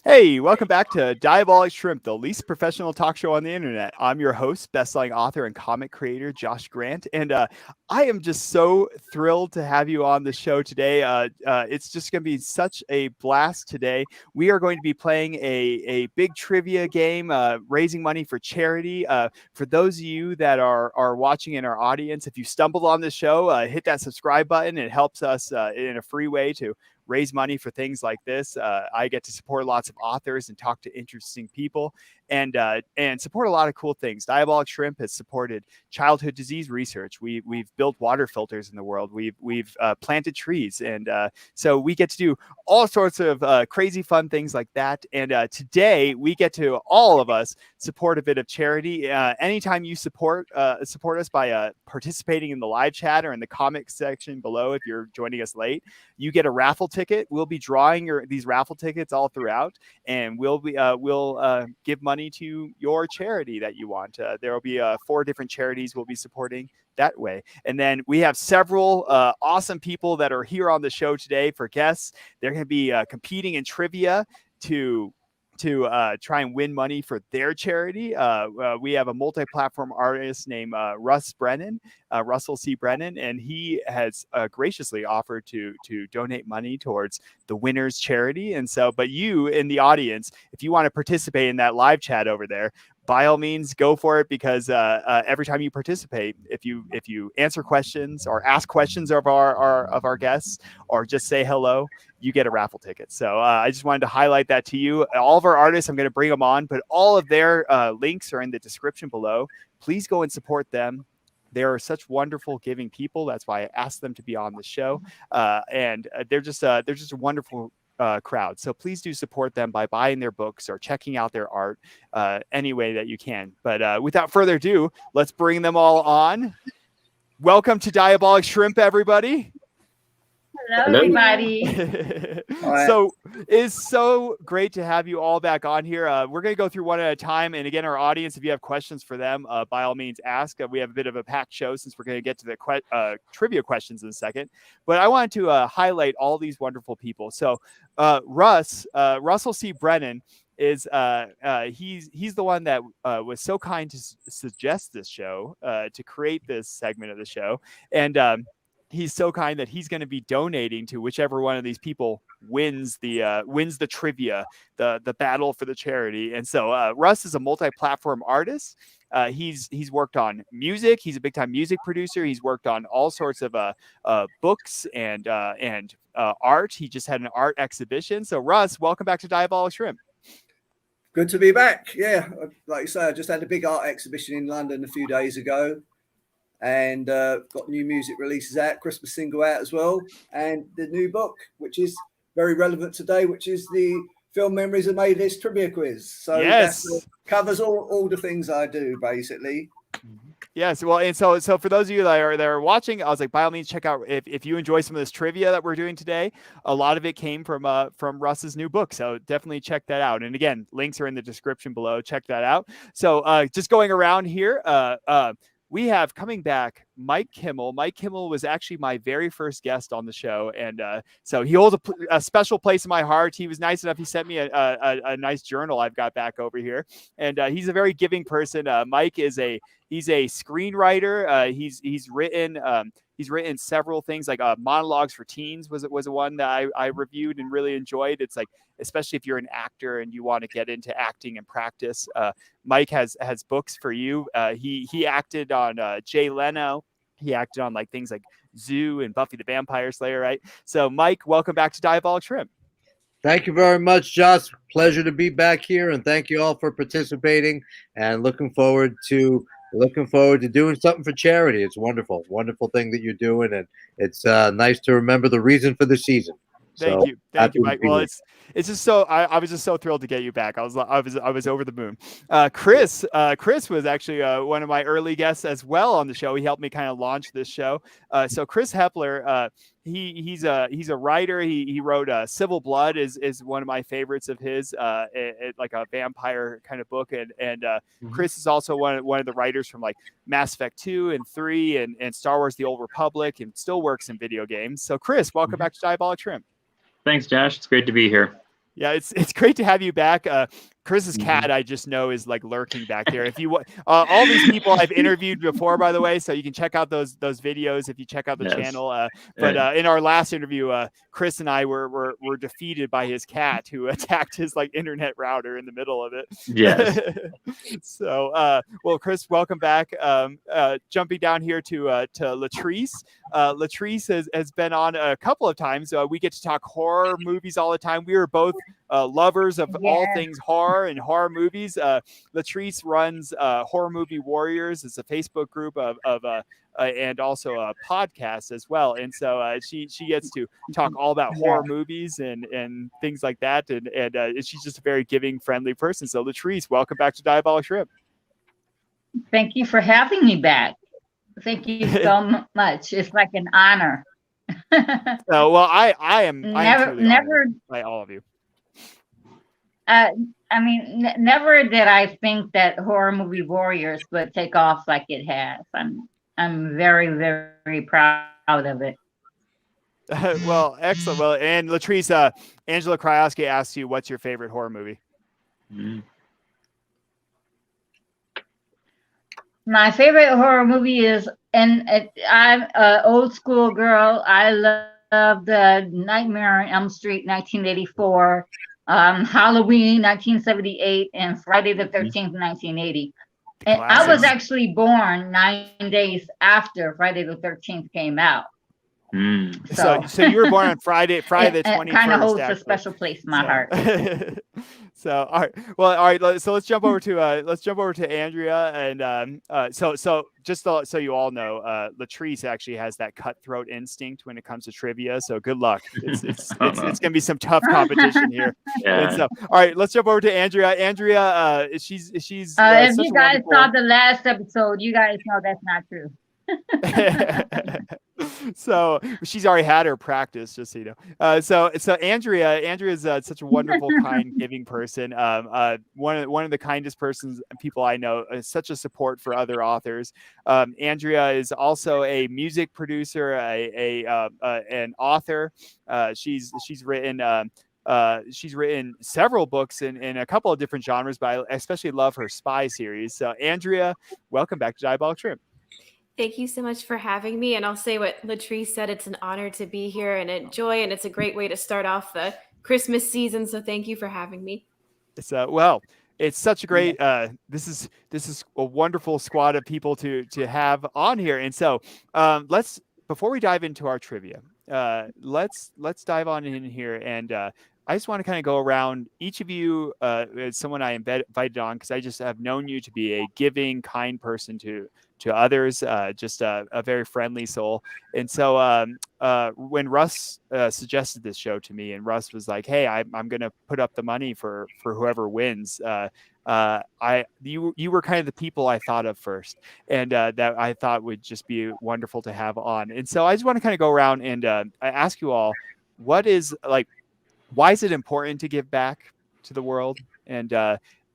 Hey, welcome back to Diabolic Shrimp, the least professional talk show on the internet. I'm your host, best-selling author and comic creator, Josh Grant, and I am just so thrilled to have you on the show today. It's just going to be such a blast today. We are going to be playing a big trivia game, raising money for charity. For those of you that are watching in our audience, if you stumbled on this show, hit that subscribe button. It helps us in a free way to raise money for things like this. I get to support lots of authors and talk to interesting people and support a lot of cool things. Diabolic Shrimp has supported childhood disease research. We've built water filters in the world. We've planted trees, and so we get to do all sorts of crazy fun things like that. And today we get to all of us support a bit of charity. Anytime you support us by participating in the live chat or in the comment section below, if you're joining us late, you get a raffle ticket. We'll be drawing these raffle tickets all throughout, and we'll give money to your charity that you want. There will be 4 different charities we'll be supporting that way. And then we have several awesome people that are here on the show today for guests. They're going to be competing in trivia to try and win money for their charity. We have a multi-platform artist named Russell C. Brennan, and he has graciously offered to donate money towards the winner's charity. And so, but you in the audience, if you want to participate in that live chat over there, by all means, go for it, because every time you participate, if you answer questions or ask questions of our guests, or just say hello, you get a raffle ticket. So I just wanted to highlight that to you. All of our artists, I'm going to bring them on, but all of their links are in the description below. Please go and support them. They are such wonderful, giving people. That's why I asked them to be on the show, and they're just a wonderful crowd. So please do support them by buying their books or checking out their art any way that you can. But without further ado, let's bring them all on. Welcome to Diabolic Shrimp, everybody. Hello, everybody. So it's so great to have you all back on here. We're going to go through one at a time. And again, our audience, if you have questions for them, by all means, ask. We have a bit of a packed show since we're going to get to the trivia questions in a second. But I wanted to highlight all these wonderful people. So Russell C. Brennan is he's the one that was so kind to suggest this show, to create this segment of the show. And he's so kind that he's going to be donating to whichever one of these people wins the trivia, the battle for the charity. And so Russ is a multi-platform artist. He's worked on music. He's a big-time music producer. He's worked on all sorts of books and art. He just had an art exhibition. So Russ, welcome back to Diabolic Shrimp. Good to be back. Yeah, like you say, I just had a big art exhibition in London a few days ago, and got new music releases out, Christmas single out as well, and the new book, which is very relevant today, which is the Film Memories of Made This trivia quiz. So yes, that covers all the things I do, basically. Yes, well, and so for those of you that are watching, I was like, by all means, check out if you enjoy some of this trivia that we're doing today. A lot of it came from Russ's new book, so definitely check that out. And again, links are in the description below. Check that out. So just going around here, we have coming back Mike Kimmel. Mike Kimmel was actually my very first guest on the show, and so he holds a special place in my heart. He was nice enough. He sent me a nice journal I've got back over here, and he's a very giving person. Mike he's a screenwriter. He's written several things, like Monologues for Teens was one that I reviewed and really enjoyed. It's like, especially if you're an actor and you want to get into acting and practice, Mike has books for you. He acted on Jay Leno. He acted on like things like Zoo and Buffy the Vampire Slayer, right? So Mike, welcome back to Diabolic Shrimp. Thank you very much, Josh. Pleasure to be back here, and thank you all for participating, and looking forward to doing something for charity. It's wonderful thing that you're doing, and it's nice to remember the reason for the season. Thank you, Mike. Well, it's just so I was just so thrilled to get you back. I was over the moon. Chris was actually one of my early guests as well on the show. He helped me kind of launch this show. So Chris Hepler, he's a writer. He wrote Civil Blood is one of my favorites of his, like a vampire kind of book. And Chris is also one of the writers from like Mass Effect 2 and 3 and Star Wars: The Old Republic, and still works in video games. So Chris, welcome back to Diabolic Shrimp. Thanks, Josh. It's great to be here. Yeah, it's great to have you back. Chris's cat, I just know, is like lurking back there. If you all these people I've interviewed before, by the way, so you can check out those videos if you check out the channel. But in our last interview, Chris and I were defeated by his cat, who attacked his like internet router in the middle of it. Yes. So, well, Chris, welcome back. Jumping down here to Latrice. Latrice has been on a couple of times. We get to talk horror movies all the time. We are both lovers of all things horror and horror movies. Latrice runs Horror Movie Warriors. It's a Facebook group of and also a podcast as well. And so she gets to talk all about horror movies and things like that. And she's just a very giving, friendly person. So Latrice, welcome back to Diabolic Shrimp. Thank you for having me back. Thank you so much. It's like an honor. Well, I am never by all of you. I mean, never did I think that Horror Movie Warriors would take off like it has. I'm very, very proud of it. Well, excellent. Well, and Latrice, Angela Krajewski asks you, what's your favorite horror movie? My favorite horror movie is, and I'm an old school girl. I love the Nightmare on Elm Street 1984, Halloween 1978, and Friday the 13th 1980. And I was actually born 9 days after Friday the 13th came out. So you were born on Friday the 21st. It kind of holds a special place in my heart. So all right. So let's jump over to Andrea, and so just so you all know, Latrice actually has that cutthroat instinct when it comes to trivia. So good luck. It's gonna be some tough competition here. Yeah. And so all right, let's jump over to Andrea. Andrea, she's if you guys saw the last episode, you guys know that's not true. So she's already had her practice, just so you know. So Andrea is such a wonderful, kind, giving person. One of the kindest people I know. Such a support for other authors. Andrea is also a music producer, an author. She's written several books in a couple of different genres, but I especially love her spy series. So Andrea, welcome back to Diabolic Shrimp. Thank you so much for having me. And I'll say what Latrice said, it's an honor to be here and a joy, and it's a great way to start off the Christmas season. So thank you for having me. It's it's such a great this is a wonderful squad of people to have on here. And so before we dive into our trivia, let's dive on in here, and I just want to kind of go around each of you as someone I invited on, because I just have known you to be a giving, kind person to others, just a very friendly soul. And so when Russ suggested this show to me, and Russ was like, hey, I'm going to put up the money for whoever wins, you were kind of the people I thought of first, and that I thought would just be wonderful to have on. And so I just want to kind of go around and I ask you all, why is it important to give back to the world?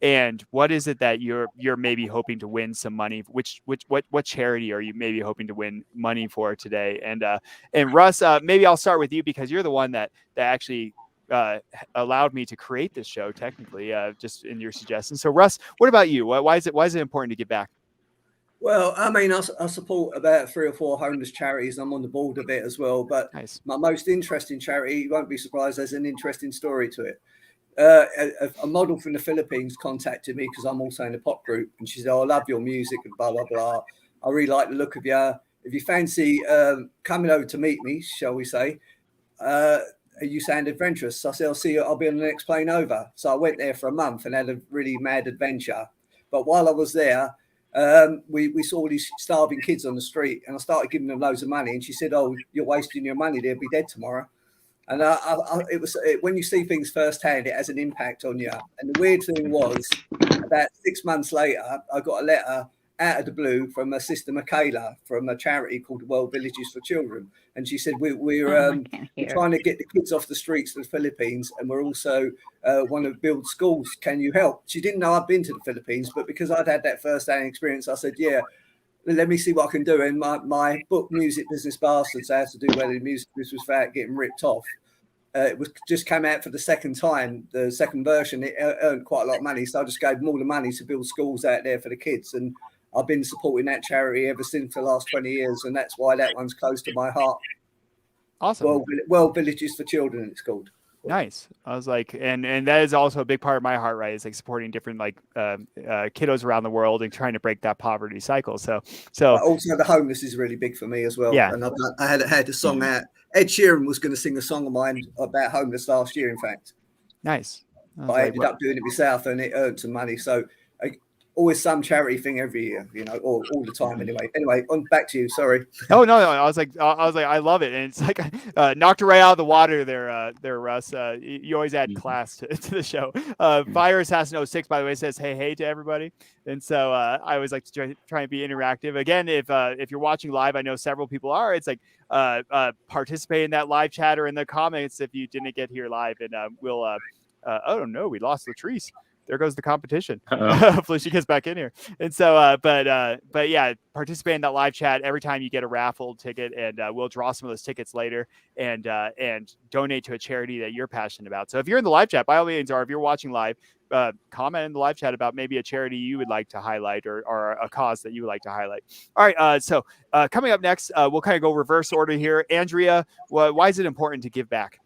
And what is it that you're maybe hoping to win some money? What charity are you maybe hoping to win money for today? And Russ, maybe I'll start with you, because you're the one that actually allowed me to create this show technically, just in your suggestions. So Russ, what about you? Why is it important to give back? Well, I mean, I support about 3 or 4 homeless charities. I'm on the board of it as well. But nice. My most interesting charity, you won't be surprised, there's an interesting story to it. A model from the Philippines contacted me, because I'm also in a pop group, and she said, I love your music and blah, blah, blah. I really like the look of you. If you fancy coming over to meet me, shall we say, you sound adventurous. So I said, I'll be on the next plane over. So I went there for a month and had a really mad adventure. But while I was there, we saw all these starving kids on the street, and I started giving them loads of money. And she said, oh, you're wasting your money. They'll be dead tomorrow. And when you see things firsthand, it has an impact on you. And the weird thing was, about 6 months later, I got a letter out of the blue from a sister Michaela from a charity called World Villages for Children. And she said, we're trying to get the kids off the streets of the Philippines, and we're also want to build schools. Can you help? She didn't know I'd been to the Philippines, but because I'd had that first-hand experience, I said, yeah, let me see what I can do. And my book, Music Business Bastards, I had to do whether the music business was without getting ripped off. it was just came out for the second time, the second version. It earned quite a lot of money, so I just gave them all the money to build schools out there for the kids, and I've been supporting that charity ever since for the last 20 years, and that's why that one's close to my heart. Awesome. World Villages for Children, it's called. Nice. I was like, and that is also a big part of my heart, right? Is like supporting different like kiddos around the world and trying to break that poverty cycle. So also the homeless is really big for me as well. Yeah. And I had a song out. Ed Sheeran was going to sing a song of mine about homeless last year, in fact. Nice. But I ended up doing it myself, and it earned some money. So always some charity thing every year, all the time. Anyway, on back to you. Sorry. Oh no, I was like, I love it, and it's like knocked her right out of the water there, Russ. You always add class to the show. Fire Assassin 06, by the way, says hey to everybody, and so I always like to try and be interactive. Again, if you're watching live, I know several people are. It's like participate in that live chat or in the comments if you didn't get here live, and we'll. Oh no, we lost Latrice. There goes the competition. Hopefully she gets back in here. And so, but yeah, participate in that live chat every time you get a raffle ticket, and we'll draw some of those tickets later and donate to a charity that you're passionate about. So if you're in the live chat, by all means, or if you're watching live, comment in the live chat about maybe a charity you would like to highlight or a cause that you would like to highlight. All right. So coming up next, we'll kind of go reverse order here. Andrea, why is it important to give back?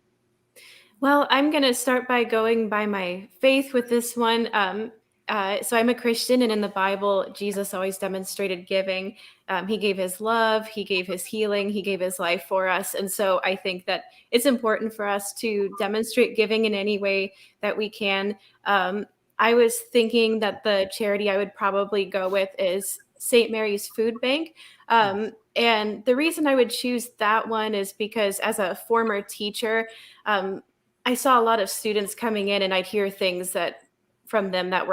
Well, I'm going to start by going by my faith with this one. So I'm a Christian, and in the Bible, Jesus always demonstrated giving. He gave his love, he gave his healing, he gave his life for us. And so I think that it's important for us to demonstrate giving in any way that we can. I was thinking that the charity I would probably go with is St. Mary's Food Bank. And the reason I would choose that one is because as a former teacher, I saw a lot of students coming in, and I'd hear things from them that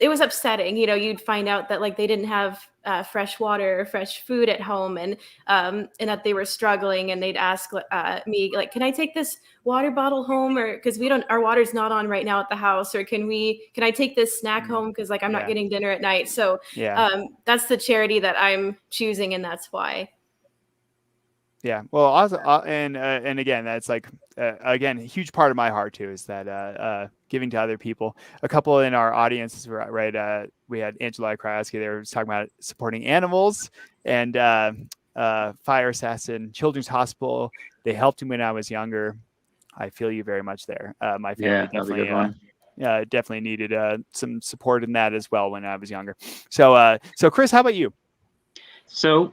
it was upsetting. You'd find out that like they didn't have fresh water or fresh food at home, and that they were struggling, and they'd ask me like, can I take this water bottle home, or because our water's not on right now at the house, or can I take this snack home because like I'm not getting dinner at night. So that's the charity that I'm choosing, and that's why. Yeah. Well, also, and again, that's like, again, a huge part of my heart too, is that giving to other people. A couple in our audience, right? We had Angela Krajewski there, was talking about supporting animals, and Fire Assassin Children's Hospital. They helped me when I was younger. I feel you very much there. My family definitely needed some support in that as well when I was younger. So Chris, how about you? So,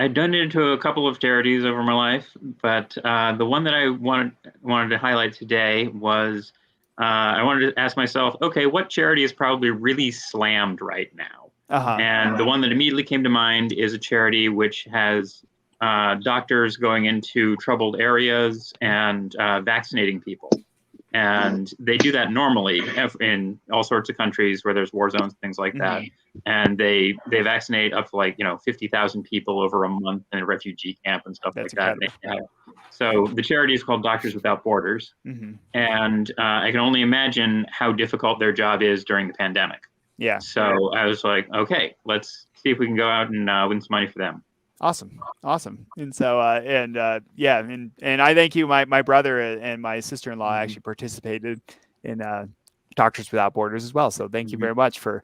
I've donated to a couple of charities over my life, but the one that I wanted to highlight today was I wanted to ask myself, okay, what charity is probably really slammed right now? And the one that immediately came to mind is a charity which has doctors going into troubled areas and vaccinating people. And they do that normally in all sorts of countries where there's war zones, things like that. And they vaccinate up to like 50,000 people over a month in a refugee camp and stuff like that. So the charity is called Doctors Without Borders, and I can only imagine how difficult their job is during the pandemic. Yeah. So I was like, okay, let's see if we can go out and win some money for them. Awesome. And so, and I thank you. My brother and my sister-in-law actually participated in Doctors Without Borders as well. So thank you very much for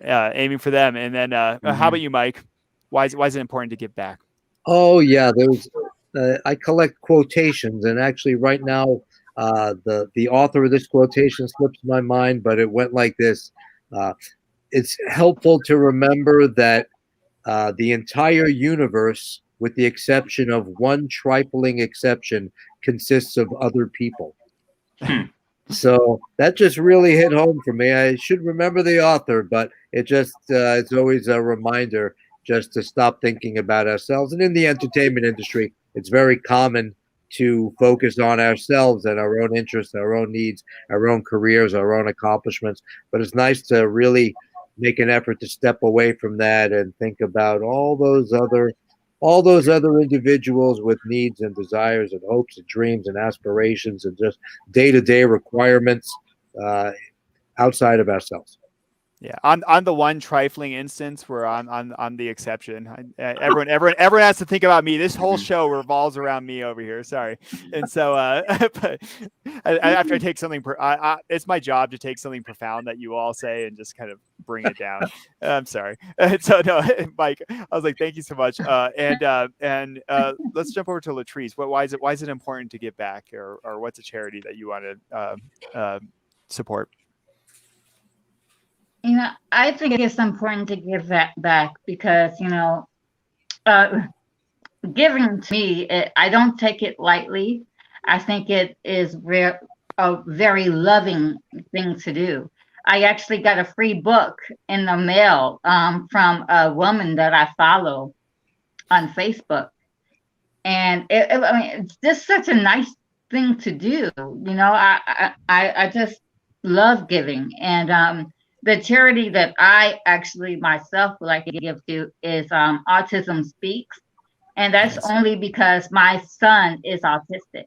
aiming for them. And then, how about you, Mike? Why is it important to give back? Oh yeah, I collect quotations, and actually right now, the author of this quotation slips my mind, but it went like this: it's helpful to remember that the entire universe, with the exception of one trifling exception, consists of other people. So that just really hit home for me. I should remember the author, but it's always a reminder just to stop thinking about ourselves. And in the entertainment industry, it's very common to focus on ourselves and our own interests, our own needs, our own careers, our own accomplishments. But it's nice to really make an effort to step away from that and think about all those other individuals with needs and desires and hopes and dreams and aspirations and just day-to-day requirements outside of ourselves. Yeah, on the one trifling instance where I'm the exception. Everyone has to think about me. This whole show revolves around me over here. Sorry, and so but after I take something, it's my job to take something profound that you all say and just kind of bring it down. I'm sorry. So no, Mike, I was like, thank you so much. And let's jump over to Latrice. Why is it important to give back, or what's a charity that you want to support? I think it's important to give that back because, giving to me, I don't take it lightly. I think it is a very loving thing to do. I actually got a free book in the mail from a woman that I follow on Facebook. And it's just such a nice thing to do. I just love giving. And the charity that I actually myself would like to give to is Autism Speaks. And that's only because my son is autistic.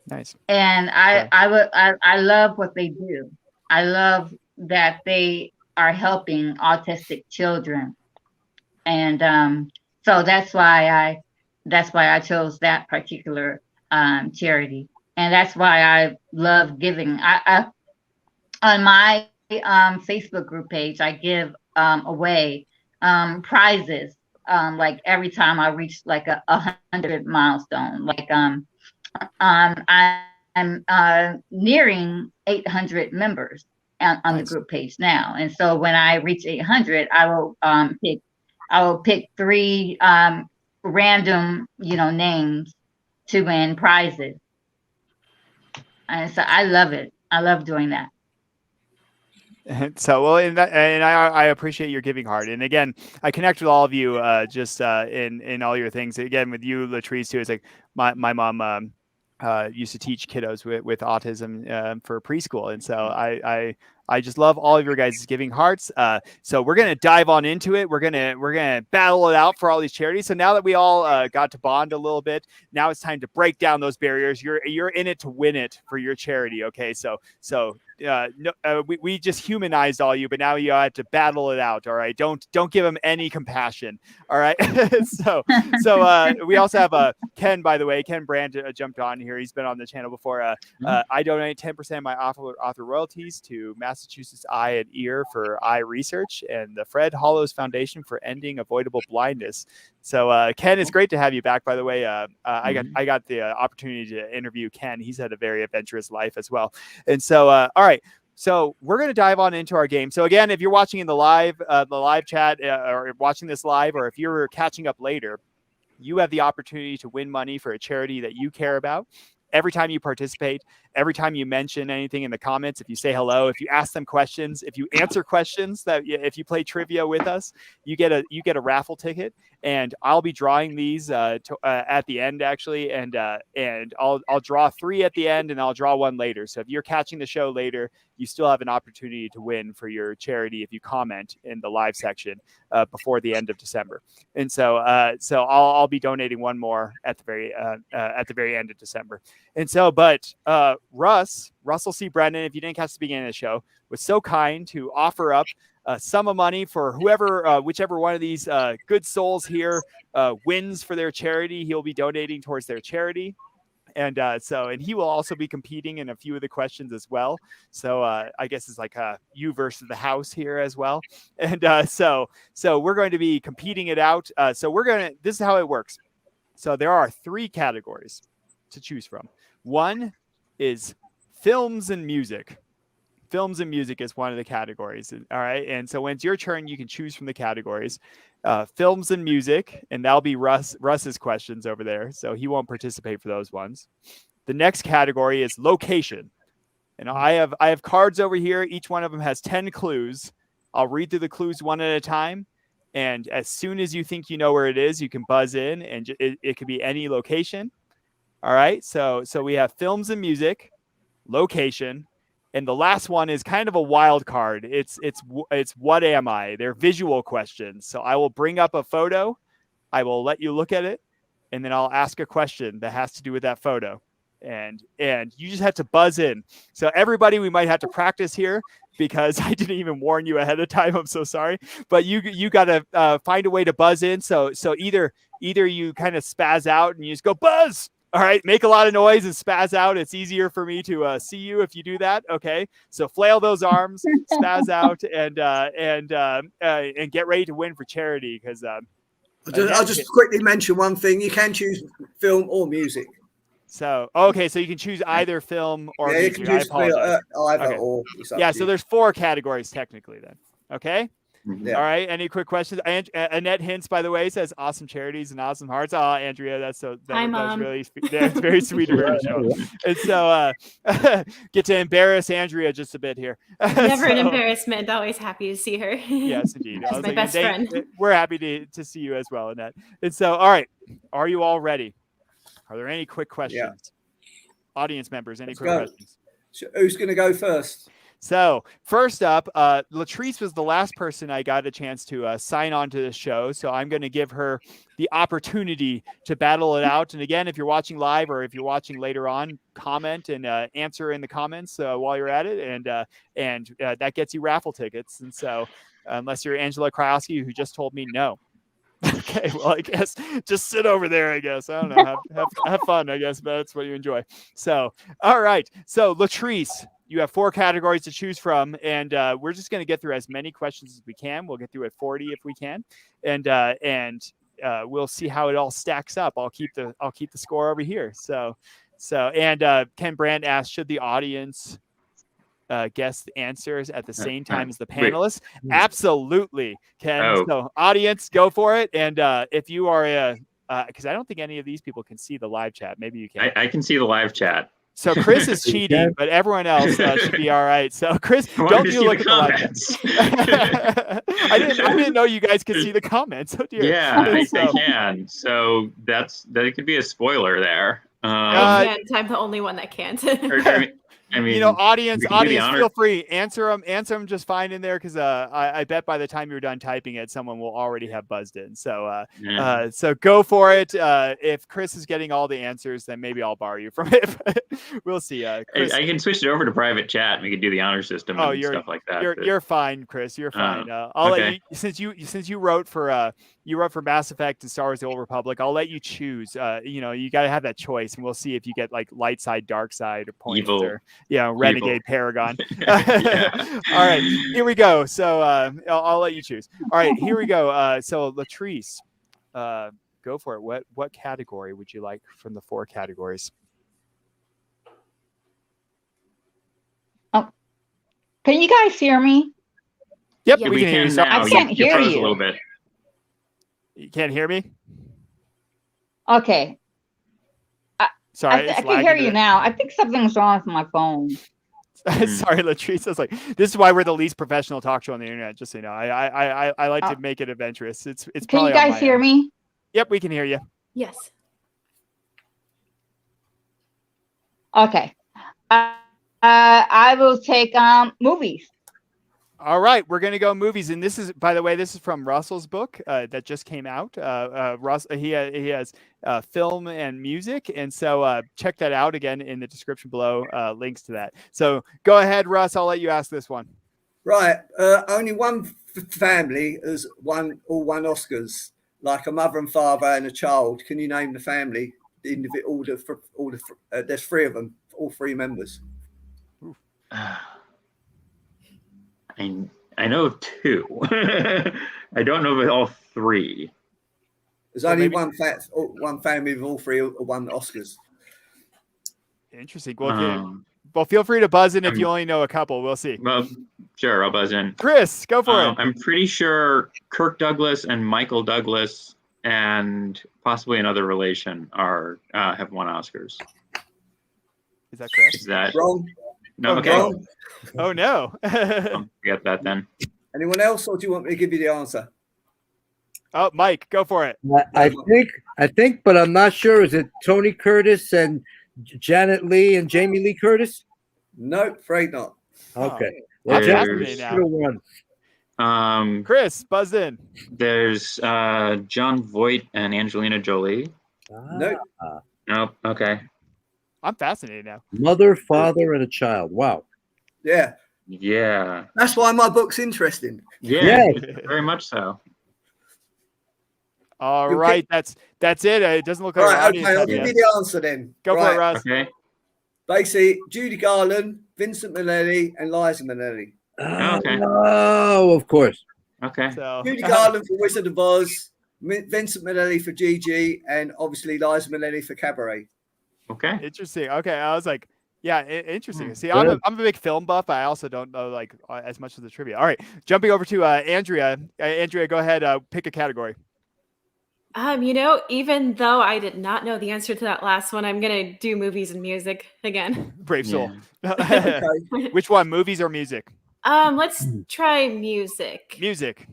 Nice. And I love what they do. I love that they are helping autistic children. And so that's why I chose that particular charity. And that's why I love giving. I on my Facebook group page, I give away prizes like every time I reach like a 100 milestone. Like I'm nearing 800 members on the group page now, and so when I reach 800, I will pick 3 random names to win prizes, and so I love it. I love doing that. So well, and I appreciate your giving heart. And again, I connect with all of you just in all your things. Again, with you, Latrice, too. It's like my mom used to teach kiddos with autism for preschool, and so I just love all of your guys' giving hearts. So we're gonna dive on into it. We're gonna battle it out for all these charities. So now that we all got to bond a little bit, now it's time to break down those barriers. You're in it to win it for your charity. Okay, so we just humanized all you, but now you have to battle it out. All right, don't give them any compassion. All right. so we also have Ken, by the way. Ken Brand jumped on here. He's been on the channel before. I donate 10% of my author royalties to Massachusetts Eye and Ear for eye research and the Fred Hollows Foundation for ending avoidable blindness. So Ken, it's great to have you back, by the way. I got the opportunity to interview Ken. He's had a very adventurous life as well. And so, all right. So we're going to dive on into our game. So again, if you're watching in the live chat or watching this live, or if you're catching up later, you have the opportunity to win money for a charity that you care about. Every time you participate, every time you mention anything in the comments, if you say hello, if you ask them questions, if you answer questions, if you play trivia with us, you get a raffle ticket, and I'll be drawing these at the end actually, and I'll draw 3 at the end, and I'll draw 1 later. So if you're catching the show later, you still have an opportunity to win for your charity if you comment in the live section before the end of December. And so I'll be donating 1 more at the very end of December. And so, but Russell C. Brennan, if you didn't catch the beginning of the show, was so kind to offer up a sum of money for whichever one of these good souls here wins for their charity. He'll be donating towards their charity. And he will also be competing in a few of the questions as well. So I guess it's like you versus the house here as well. And so we're going to be competing it out. This is how it works. So there are 3 categories to choose from. One is films and music. Films and music is one of the categories. All right. And so when it's your turn, you can choose from the categories. Films and music, and that'll be Russ's questions over there. So he won't participate for those ones. The next category is location. And I have cards over here. Each one of them has 10 clues. I'll read through the clues one at a time. And as soon as you think you know where it is, you can buzz in, and it could be any location. All right. So we have films and music, location, and the last one is kind of a wild card. It's what am I? They're visual questions. So I will bring up a photo, I will let you look at it, and then I'll ask a question that has to do with that photo. and you just have to buzz in. So everybody, we might have to practice here because I didn't even warn you ahead of time. I'm so sorry, but you got to find a way to buzz in. So either you kind of spaz out and you just go buzz. All right, make a lot of noise and spaz out. It's easier for me to see you if you do that. Okay, so flail those arms, spaz out, and get ready to win for charity because. I'll just quickly mention one thing. You can choose film or music. So okay, so you can choose either film or music. You can choose either okay. or. Yeah, so there's 4 categories technically then. Okay. Yeah. All right. Any quick questions? Annette Hintz, by the way, says awesome charities and awesome hearts. Oh, Andrea, that's really that's very sweet of her to show. And so get to embarrass Andrea just a bit here. Never an embarrassment. Always happy to see her. Yes, indeed. That's my best friend. We're happy to see you as well, Annette. And so, all right, are you all ready? Are there any quick questions? Yeah. Audience members, any quick questions? Who's going to go first? So first up, Latrice was the last person I got a chance to sign on to the show. So I'm going to give her the opportunity to battle it out. And again, if you're watching live or if you're watching later on, comment and answer in the comments while you're at it. And that gets you raffle tickets. And so unless you're Angela Krajewski, who just told me no. Okay, well, I guess just sit over there, I guess. I don't know. Have fun, I guess, but that's what you enjoy. So, all right. So, Latrice, you have 4 categories to choose from, and we're just going to get through as many questions as we can. We'll get through at 40 if we can, and we'll see how it all stacks up. I'll keep the score over here. So Ken Brandt asked, should the audience guess the answers at the same time as the panelists? Absolutely, Ken. Oh. So audience, go for it. And if you are because I don't think any of these people can see the live chat. Maybe you can. I can see the live chat. So Chris is cheating, but everyone else should be all right. So Chris, don't you look at the comments. I didn't know you guys could see the comments. Oh dear. Yeah, I can. So that could be a spoiler there. I'm the only one that can't. I mean, audience, feel free. Answer them just fine in there because I bet by the time you're done typing it, someone will already have buzzed in. So so go for it. If Chris is getting all the answers, then maybe I'll borrow you from it. We'll see. Chris, I can switch it over to private chat and we can do the honor system and stuff like that. You're fine, Chris. You're fine. I'll let you since you wrote for Mass Effect and Star Wars: The Old Republic. I'll let you choose. You got to have that choice, and we'll see if you get like light side, dark side, or points, evil. or renegade paragon. All right, here we go. So I'll let you choose. All right, here we go. So Latrice, go for it. What category would you like from the 4 categories? Oh, can you guys hear me? Yep, Yeah, we can hear you. So I can't hear you. A little bit. You can't hear me? Okay. Sorry, I can hear you now. I think something's wrong with my phone. Sorry, Latrice. I was like, this is why we're the least professional talk show on the internet. Just so you know, I like to make it adventurous. It's. Can you guys hear me? Yep, we can hear you. Yes. Okay. I will take movies. All right, we're going to go movies, and this is, by the way, this is from Russell's book that just came out. Russ, he has film and music, and so check that out again in the description below. Links to that. So go ahead, Russ. I'll let you ask this one. Right, only one family has won Oscars, like a mother and father and a child. Can you name the family? There's 3 of them, all 3 members. I know of 2. I don't know of all 3. There's only one family with all 3 who won Oscars. Interesting. Well, feel free to buzz in if you only know a couple. We'll see. Well, sure, I'll buzz in. Chris, go for it. I'm pretty sure Kirk Douglas and Michael Douglas and possibly another relation have won Oscars. Is that correct? Is that wrong? No. Okay. Wrong. Oh no. Forget that then. Anyone else, or do you want me to give you the answer? Oh, Mike, go for it. I think, but I'm not sure. Is it Tony Curtis and Janet Leigh and Jamie Lee Curtis? Nope, afraid not. Okay. I'm Janet fascinated should have won. Chris, buzz in. There's John Voight and Angelina Jolie. Nope. Nope. Okay. I'm fascinated now. Mother, father, and a child. Wow. Yeah. Yeah. That's why my book's interesting. Yeah. Very much so. All You'll right, that's it. It doesn't look like our Right, audience okay, I'll has give it. you the answer then. Go for it, Russ. Okay. Basically, Judy Garland, Vincent Minnelli, and Liza Minnelli. Okay. Oh, of course. Okay. So, Judy Garland for Wizard of Oz, Vincent Minnelli for Gigi, and obviously Liza Minnelli for Cabaret. Okay. interesting. Okay, I was like, yeah, interesting. See, Good. I'm a big film buff. I also don't know like as much of the trivia. All right, jumping over to Andrea. Andrea, go ahead. Pick a category. Even though I did not know the answer to that last one, I'm gonna do movies and music again. Brave soul. Okay. Which one, movies or music? Let's try music. Music.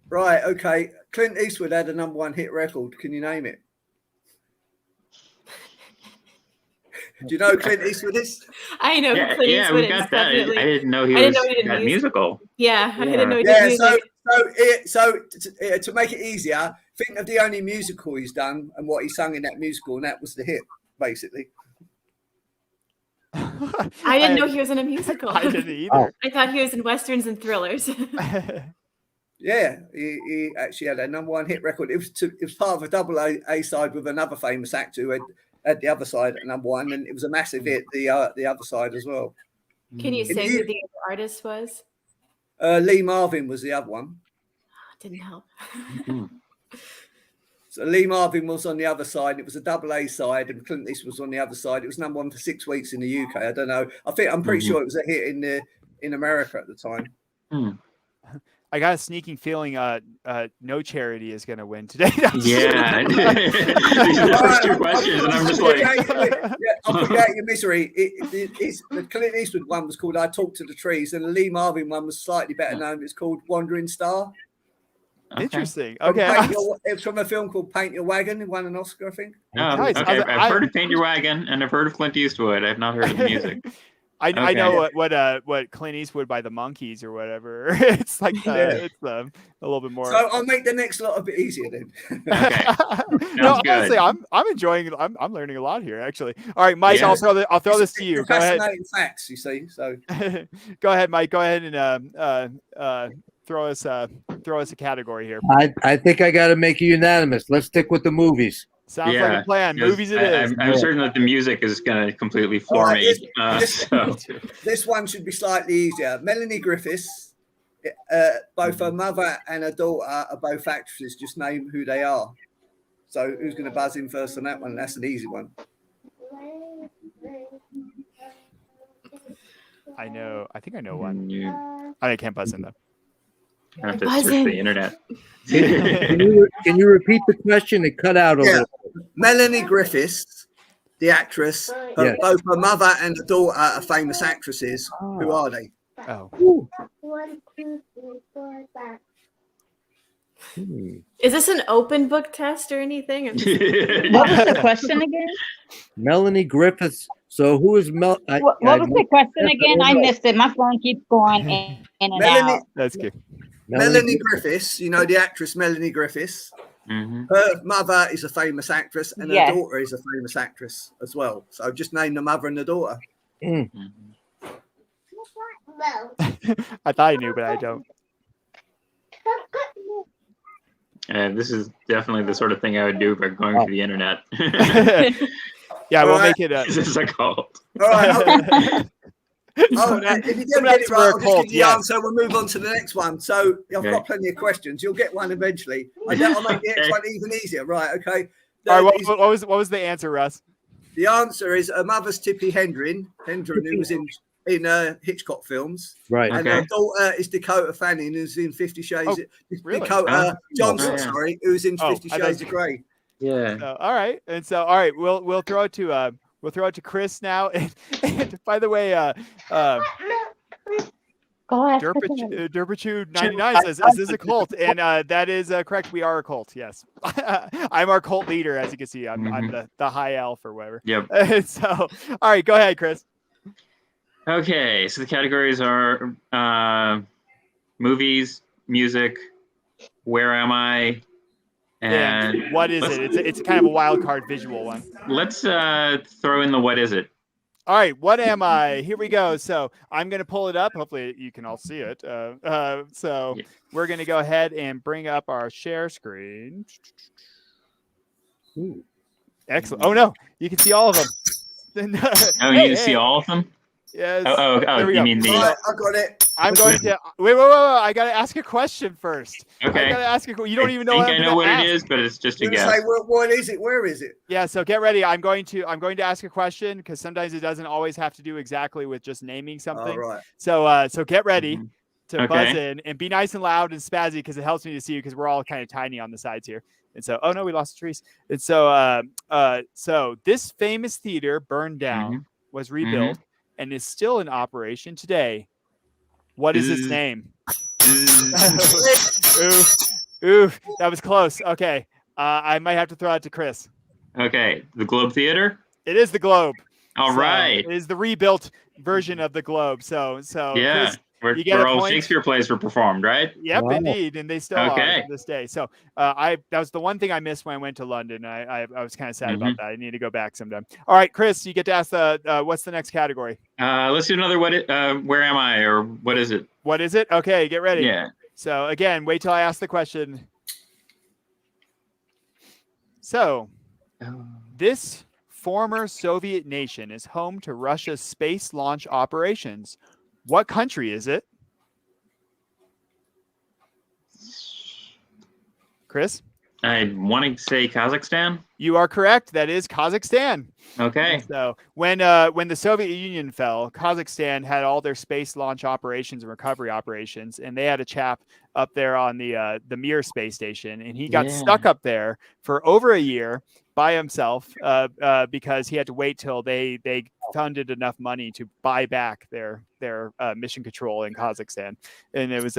Right, okay. Clint Eastwood had a #1 hit record. Can you name it? Do you know who Clint Eastwood is? I know who Clint Eastwood we is, got that. I definitely. didn't know he I didn't was know he did that music. musical. Yeah, I didn't know he did Yeah, music. so to make it easier, think of the only musical he's done and what he sung in that musical, and that was the hit, basically. I didn't know he was in a musical. I didn't either. Oh. I thought he was in westerns and thrillers. Yeah, he actually had a #1 hit record. It was part of a double A side with another famous actor who had the other side at #1, and it was a massive hit. The other side as well. Can you say who the artist was? Lee Marvin was the other one. Didn't help. So Lee Marvin was on the other side. It was a double A side, and Clint Eastwood was on the other side. It was #1 for 6 weeks in the UK. I don't know. I'm pretty sure it was a hit in America at the time. I got a sneaking feeling No Charity is going to win today. Yeah. These are the first two questions, and I'm just like... I'll forget your misery. The Clint Eastwood one was called I Talk to the Trees, and the Lee Marvin one was slightly better known. It's called Wandering Star. Interesting. From Okay. It's from a film called Paint Your Wagon. It won an Oscar, I think. Oh, Nice. okay. I've heard of Paint Your Wagon, and I've heard of Clint Eastwood. I've not heard of the music. I Okay. know what Clint Eastwood by the Monkees or whatever. It's like it's a little bit more. So I'll make the next lot a bit easier then. Okay. No, good. honestly, I'm enjoying. I'm learning a lot here actually. All right, Mike, Yeah. I'll throw this to you. Go ahead. Fascinating facts, you see. So Go ahead, Mike. Go ahead and throw us a category here. I think I got to make it unanimous. Let's stick with the movies. Sounds like a plan. Yes, Movies it is. I'm certain that the music is going to completely floor All right, me. this one should be slightly easier. Melanie Griffiths, both her mother and her daughter are both actresses. Just name who they are. So who's going to buzz in first on that one? That's an easy one. I know. I think I know one. You I can't buzz in though. have to Buzz search in. the internet. Can you repeat the question? It cut out a Yeah. little. Melanie Griffiths, the actress, Yes. both her mother and her daughter are famous actresses. Who are they? Oh. 1, 2, 3, 4, 5. Is this an open book test or anything? What was the question again? Melanie Griffiths. So who is Mel? What was the question again? I missed it. My phone keeps going in and Melanie, out. That's good. Melanie Griffiths, you know the actress Melanie Griffiths. Mhm. Her mother is a famous actress, and Yes. her daughter is a famous actress as well. So just name the mother and the daughter. Mhm. Well, I thought I knew, but I don't. This is definitely the sort of thing I would do if I'm going to the internet. Yeah, we'll Alright. make it. This is a cult. All right. Someone If you someone don't get has it to right, wear a I'll just cult, give you the yes. answer. We'll move on to the next one. So I've Okay. got plenty of questions. You'll get one eventually. I'll make the next one even easier. Right? Okay. All right, what was the answer, Russ? The answer is her mother's Tippi Hedren, who was in Hitchcock films, Right. and Okay. her daughter is Dakota Fanning, who's in 50 Shades. Oh, really? Dakota Johnson, Oh, yeah. sorry, who's in Oh, 50 I Shades thought- of Grey. Yeah. All right, and so all right, we'll throw it to Chris now. And by the way, Go ahead. Derpachu 99 says, "Is this a cult?" And that is correct. We are a cult. Yes, I'm our cult leader, as you can see. I'm the high elf or whatever. Yep. And so, all right, go ahead, Chris. Okay, so the categories are movies, music, where am I, and And what is it? It's kind of a wild card visual one. let's throw in the what is it? All right, what am I? Here we go. So I'm going to pull it up. Hopefully you can all see it. So Yeah. we're going to go ahead and bring up our share screen. Ooh. Excellent. Oh, no, you can see all of them. Oh, you see all of them? Yes. Oh, There we you go. mean the? Right, I got it. I'm going to wait. I got to ask a question first. Okay. I got to ask you. You don't even know. I what think I'm I know what gonna it ask. is, but it's just a You're gonna guess. say, what is it? Where is it? Yeah. So get ready. I'm going to ask a question because sometimes it doesn't always have to do exactly with just naming something. All right. So get ready Mhm. to Okay. buzz in and be nice and loud and spazzy because it helps me to see you because we're all kind of tiny on the sides here. And so, oh no, we lost the trees. And so, so this famous theater burned down, was rebuilt, and is still in operation today. What is its name? Ooh, that was close. Okay, I might have to throw it to Chris. Okay, the Globe Theater. It is the Globe. All So right. it is the rebuilt version of the Globe. So Yeah, Chris, you get where a all point. Shakespeare plays were performed, right? Yep, Wow. indeed, and they still are Okay. to this day. So that was the one thing I missed when I went to London. I was kind of sad about that. I need to go back sometime. All right, Chris, you get to ask the what's the next category? Let's do another where am I, or what is it? What is it? Okay, get ready. Yeah. So again, wait till I ask the question. So this former Soviet nation is home to Russia's space launch operations. What country is it? Chris? I want to say Kazakhstan. You are correct. That is Kazakhstan. Okay. So when the Soviet Union fell, Kazakhstan had all their space launch operations and recovery operations, and they had a chap up there on the Mir space station, and he got stuck up there for over a year by himself because he had to wait till they funded enough money to buy back their mission control in Kazakhstan, and it was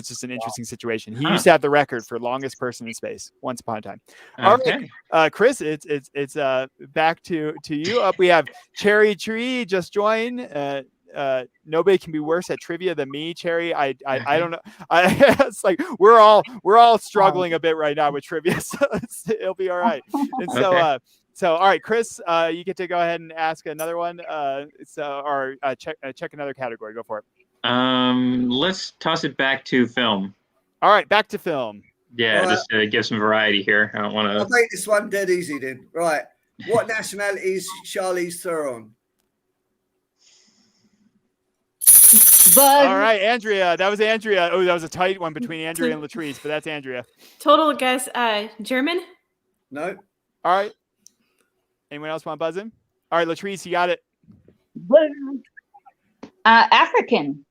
just an interesting situation. He used to have the record for longest person in space once upon a time. All Okay. right, Chris, it's back to you. Up, we have Cherry Tree just joined. Nobody can be worse at trivia than me, Cherry. I don't know. It's like we're all struggling a bit right now with trivia, so it'll be all right. And so, Okay. so all right, Chris, you get to go ahead and ask another one. Or check another category. Go for it. Let's toss it back to film. All right, back to film. Yeah, All right. just to give some variety here. I don't want I'll to. make this one dead easy then. Right. What nationality is Charlize Theron? But All right, Andrea. That was Andrea. Oh, that was a tight one between Andrea and Latrice, but that's Andrea. Total guess, German? No. All right. Anyone else want to buzz in? All right, Latrice, you got it. African,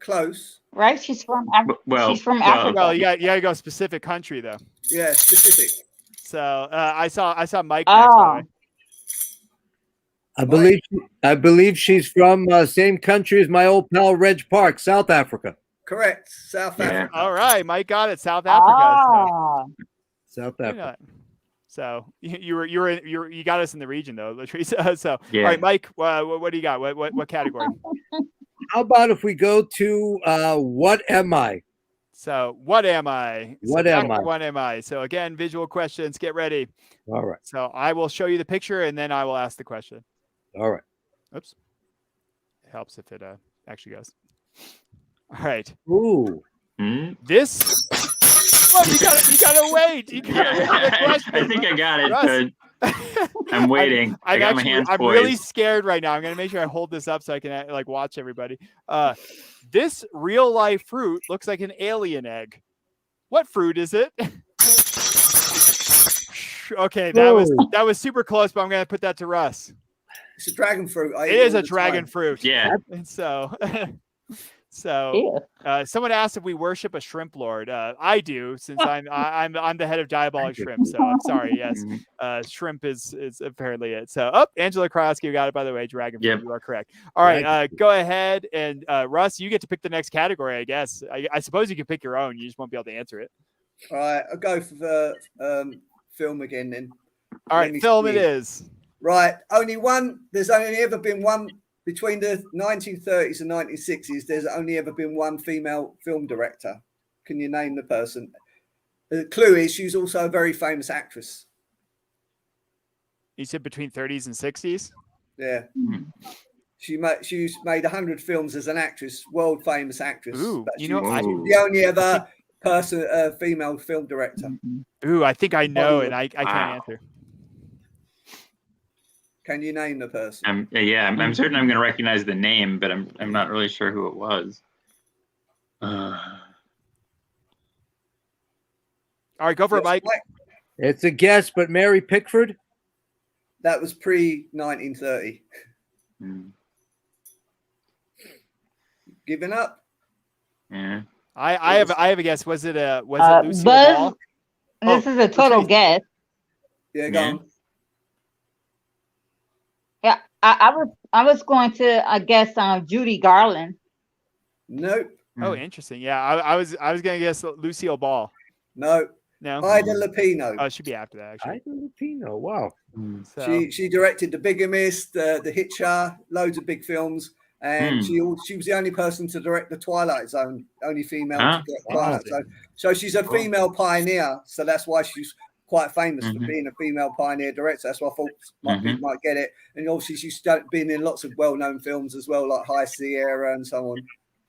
Close. right? She's from Well, she's from well, Africa. Well, you got to go specific country though. Yeah, specific. So I saw Mike next. By the way. I believe she's from same country as my old pal Reg Park, South Africa. Correct. South Yeah. Africa. All right, Mike got it. South Africa. Ah, South So, Africa. so you got us in the region though, Latrice. So Yeah. all right, Mike, what do you got? What category? How about if we go to what am I? So what am I? What back am to I? What am I? So again, visual questions. Get ready. All right. So I will show you the picture and then I will ask the question. All right. Oops. It helps if it actually goes. All right. Ooh. Hmm? This. Oh, you gotta wait. You gotta wait for the Yeah, question. I think I got it, Russ. but I'm waiting. I got my hands I'm poised. really scared right now. I'm gonna make sure I hold this up so I can like watch everybody. This real life fruit looks like an alien egg. What fruit is it? Okay, that was super close, but I'm gonna put that to Russ. It's a dragon fruit. I It eat is all a the dragon time. fruit. Yeah. And so ew. someone asked if we worship a shrimp lord. I do, since I'm the head of Diabolic Shrimp. So I'm sorry. Yes, shrimp is apparently it. So Angela Krosky, you got it, by the way. Dragon fruit. Yep. You are correct. All right, go ahead and Russ, you get to pick the next category. I guess. I suppose you can pick your own. You just won't be able to answer it. All right, I'll go for the film again then. All Let right, me film see. it is. Right, there's only ever been one between the 1930s and 1960s. There's only ever been one female film director. Can you name the person? The clue is she's also a very famous actress. You said between 30s and 60s. Yeah. She's made 100 films as an actress, world famous actress. Ooh, but you know, she's the only ever female film director. Ooh, I think I know, and I can't answer. Can you name the person? I'm certain I'm going to recognize the name, but I'm not really sure who it was. All right, go for it, Mike. It's a guess, but Mary Pickford. That was pre-1930. Giving up? Yeah. I have a guess. Was it Lucille Ball? This is a total guess. Yeah, go on. Yeah, I was going to guess Judy Garland. Nope. Oh, interesting. Yeah, I was gonna guess Lucille Ball. No. No. Ida Lupino. Oh, it should be after that. Actually. Ida Lupino. Wow. So. She directed The Bigamist, The Hitcher, loads of big films, and she was the only person to direct The Twilight Zone, only female to direct Twilight Zone. So she's a female pioneer. So that's why she's quite famous for being a female pioneer director. That's why I thought people might get it. And obviously she's been in lots of well-known films as well, like High Sierra and so on.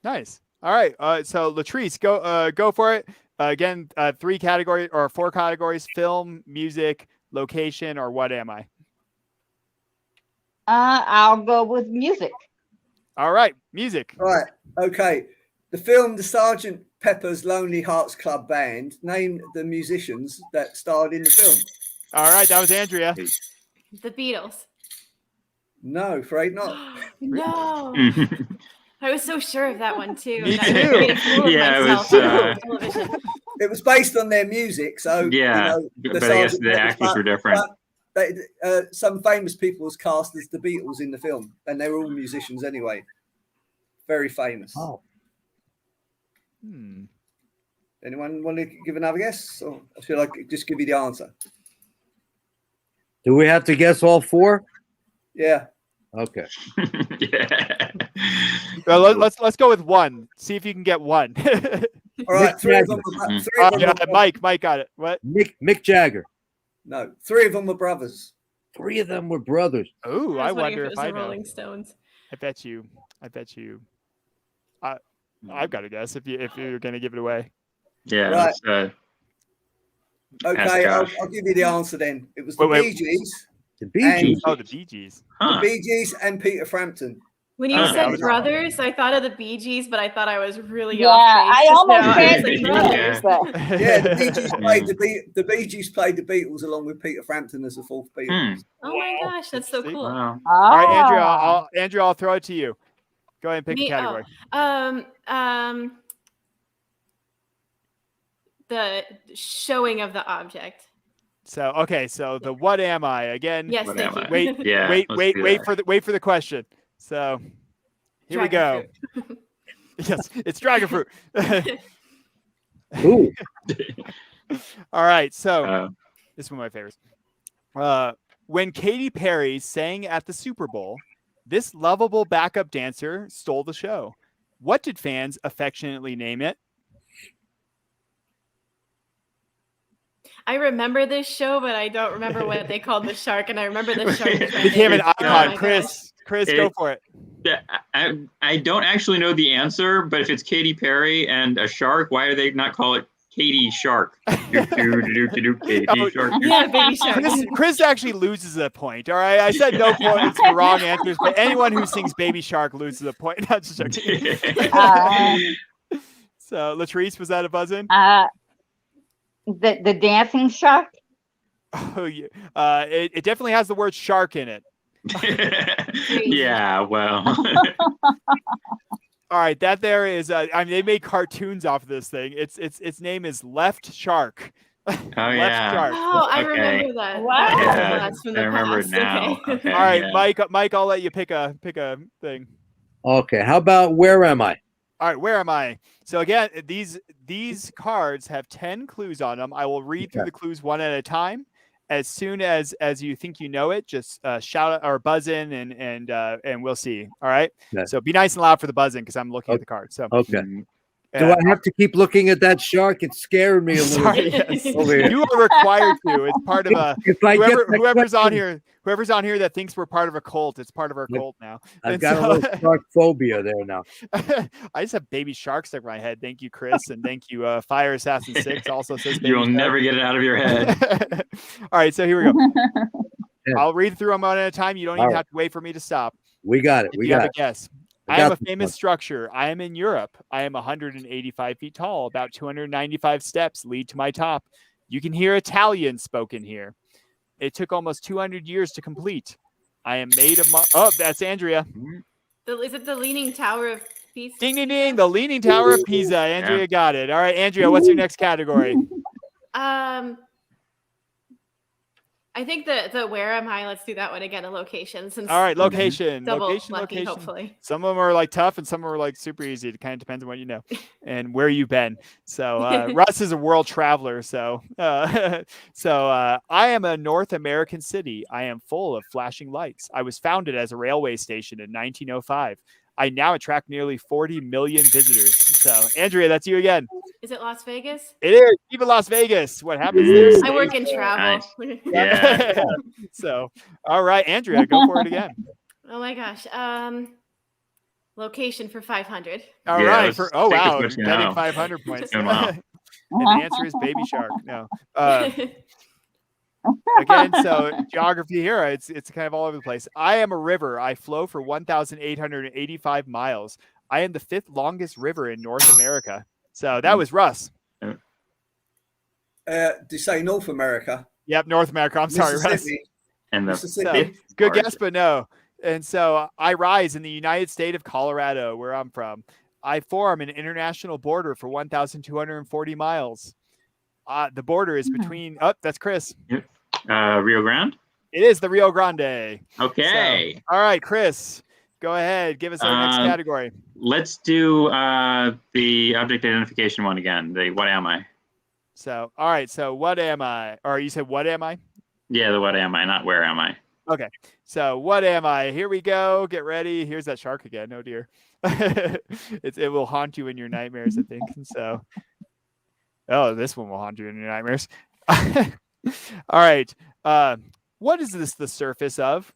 Nice. All right. So Latrice, go for it. Again, 4 categories: film, music, location, or what am I? I'll go with music. All right, music. Right. Okay. The film, The Sgt. Pepper's Lonely Hearts Club Band. Name the musicians that starred in the film. All right, that was Andrea. The Beatles. No, afraid not. No. I was so sure of that one too. Me And I too. made a fool of Yeah, it myself was, on television. It was based on their music, so Yeah, the but I guess Sgt. the Pepper's, actors were different. but some famous people was cast as the Beatles in the film, and they were all musicians anyway. Very famous. Oh. Anyone want to give another guess, or should I just give you the answer? Do we have to guess all 4? Yeah. Okay. Yeah. Well, let's go with 1. See if you can get 1. All right. Three of them Mike got it. What? Mick Jagger. No, 3 of them were brothers. 3 of them were brothers. Oh, I wonder if if it was I the know. Rolling Stones. I bet you. I've got to guess if you're gonna give it away. Yeah. Right. Okay, I'll give you the answer then. It was the Bee Gees. The Bee Gees. Oh, the Bee Gees. The Bee Gees and Peter Frampton. When you said brothers, I thought of the Bee Gees, but I thought I was really Yeah, off base I just almost now. said I was the like, brothers. Yeah, the Bee Gees played the Bee Gees played the Beatles along with Peter Frampton as the 4th Beatle. Oh my gosh, that's so cool. Wow. All right, Andrea, I'll throw it to you. Go ahead and pick a category. The showing of the object. So the what am I again? Yes, thank you. Wait for the question. So here we go. Yes, it's dragon fruit. Ooh. All right, so this is one of my favorites. When Katy Perry sang at the Super Bowl, this lovable backup dancer stole the show. What did fans affectionately name it? I remember this show, but I don't remember what they called the shark, and I remember the shark became an icon. Chris, go for it. I don't actually know the answer, but if it's Katy Perry and a shark, why do they not call it Katy Shark? Katy Shark. Yeah, baby shark. Chris actually loses a point. All right, I said no points for wrong answers, but anyone who sings Baby Shark loses a point. Not just joking. So Latrice, was that a buzz in? The dancing shark. Oh yeah, it definitely has the word shark in it. Yeah, well. All right, that there is. I mean, they made cartoons off of this thing. Its name is Left Shark. Oh yeah. Shark. Oh, I remember that. Wow. Yeah, I remember it now. Okay, All right, yeah. Mike, I'll let you pick a thing. Okay, how about Where Am I? All right, where am I? So again, these cards have 10 clues on them. I will read through the clues one at a time. As soon as you think you know it, just shout or buzz in, and we'll see. All right. Okay. So be nice and loud for the buzzing because I'm looking at the card. So Okay. Do I have to keep looking at that shark? It's scaring me a little Sorry, bit. yes. Over here. You are required to. It's part of a If I get that whoever's on question- whoever's on here that thinks we're part of a cult. It's part of our Yep. cult now. I've And got a little shark phobia there now. I just have baby shark stuck in my head. Thank you, Chris, and thank you, Fire Assassin 6 also says baby You'll shark. never get it out of your head. All right, so here we go. Yeah. I'll read through them one at a time. You don't All even right. have to wait for me to stop. We got it. If We you have got a it. guess. I I got am a this famous one. structure. I am in Europe. I am 185 feet tall. About 295 steps lead to my top. You can hear Italian spoken here. It took almost 200 years to complete. I am made of oh, that's Andrea. Is it the Leaning Tower of Pisa? Ding, ding, ding. The Leaning Tower of Pisa. Andrea got it. All right, Andrea, what's your next category? I think the where am I? Let's do that one again. A location. Since All right, location. double Location, lucky, location. hopefully. Some of them are like tough and some are like super easy. It kind of depends on what you know and where you've been. So Russ is a world traveler. So I am a North American city. I am full of flashing lights. I was founded as a railway station in 1905. I now attract nearly 40 million visitors. So Andrea, that's you again. Is it Las Vegas? It is. Even Las Vegas. What happens there? I work in travel. Nice. Yeah. So, all right, Andrea, go for it again. Oh my gosh. Location for 500. All Yeah, right. let's For oh stick with wow, what you getting know. 500 points. Doing well. And the answer is baby shark. No. Again, so geography here, it's kind of all over the place. I am a river. I flow for 1,885 miles. I am the 5th longest river in North America. So that was Russ. Do you say North America? Yep, North America. I'm sorry, Russ. Mississippi. And the Mississippi. So, good largest. guess, but no. And so I rise in the United State of Colorado, where I'm from. I form an international border for 1,240 miles. The border is between. Oh, that's Chris. Rio Grande. It is the Rio Grande. Okay. So, all right, Chris, go ahead. Give us our next category. Let's do the object identification one again. The what am I? So, all right. So, what am I? Or you said, what am I? Yeah, the what am I, not where am I. Okay. So, what am I? Here we go. Get ready. Here's that shark again. Oh, dear. It will haunt you in your nightmares, I think. And so, oh, this one will haunt you in your nightmares. All right. What is this the surface of?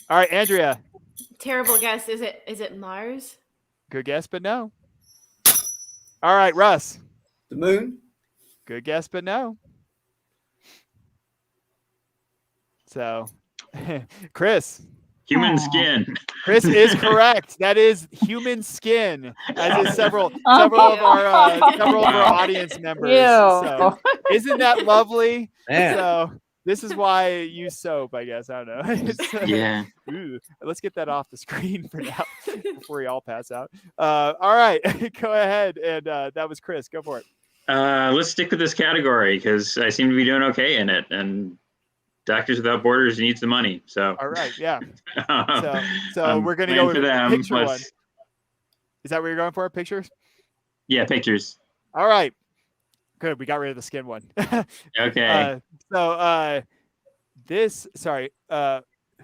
All right, Andrea. Terrible guess. Is it Mars? Good guess, but no. All right, Russ. The moon. Good guess, but no. So, Chris. Human skin. Chris is correct. That is human skin, as is several of our audience members. So, isn't that lovely? Man. So this is why I use soap, I guess. I don't know. Yeah. Ooh, let's get that off the screen for now before we all pass out. All right, go ahead. And that was Chris. Go for it. Let's stick with this category because I seem to be doing okay in it, and Doctors Without Borders needs the money. So. All right, yeah. So we're gonna go with for them. picture one. Is that what you're going for? Pictures? Yeah, pictures. All right. Good. We got rid of the skin one. Okay.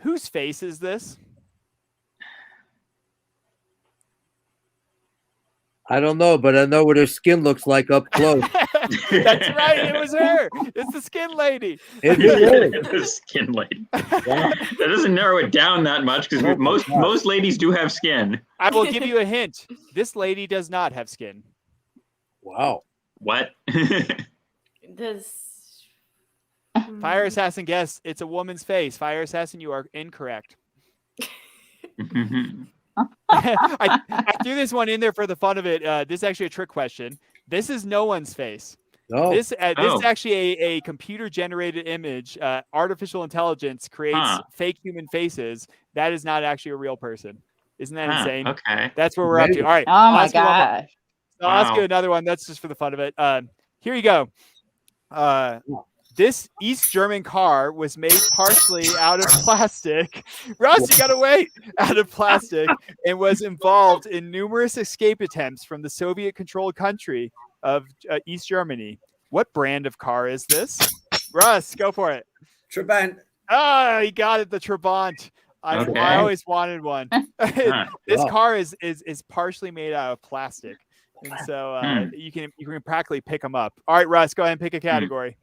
Whose face is this? I don't know, but I know what her skin looks like up close. That's right. It was her. It's the skin lady. Is it really? The skin lady. That doesn't narrow it down that much because most ladies do have skin. I will give you a hint. This lady does not have skin. Wow. What? Does Fire Assassin, guess it's a woman's face. Fire Assassin, you are incorrect. I threw this one in there for the fun of it. This is actually a trick question. This is no one's face. No. This is actually a computer-generated image. Artificial intelligence creates fake human faces. That is not actually a real person. Isn't that insane? Okay. That's where we're up to. All right. Oh my gosh. I'll ask you another one. That's just for the fun of it. Here you go. This East German car was made partially out of plastic. Russ, you gotta wait. Out of plastic, and was involved in numerous escape attempts from the Soviet-controlled country of East Germany. What brand of car is this? Russ, go for it. Trabant. Ah, he got it. The Trabant. Okay. I always wanted one. Huh. This Wow. car is partially made out of plastic, and so you can practically pick them up. All right, Russ, go ahead and pick a category.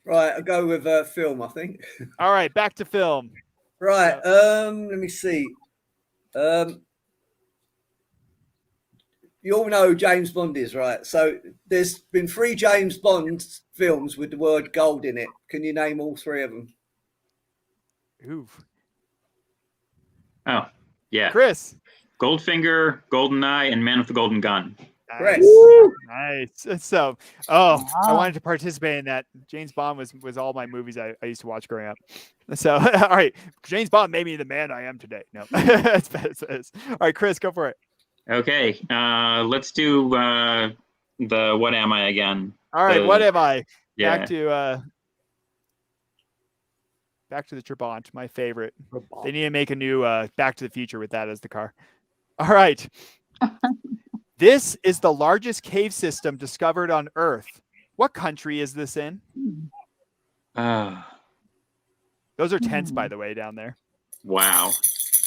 Right, I'll go with film, I think. All right, back to film. Right, let me see. You all know who James Bond is, right? So there's been 3 James Bond films with the word gold in it. Can you name all 3 of them? Ooh, Oh, yeah. Chris. Goldfinger, Goldeneye, and Man with the Golden Gun. Correct. Nice. So, I wanted to participate in that. James Bond was all my movies I used to watch growing up. So, all right, James Bond made me the man I am today. No, that's bad. All right, Chris, go for it. Okay, let's do the What Am I again? All right, what am I? Yeah. Back to the Trabant, my favorite. They need to make a new Back to the Future with that as the car. All right. This is the largest cave system discovered on Earth. What country is this in? Those are tents, by the way, down there. Wow.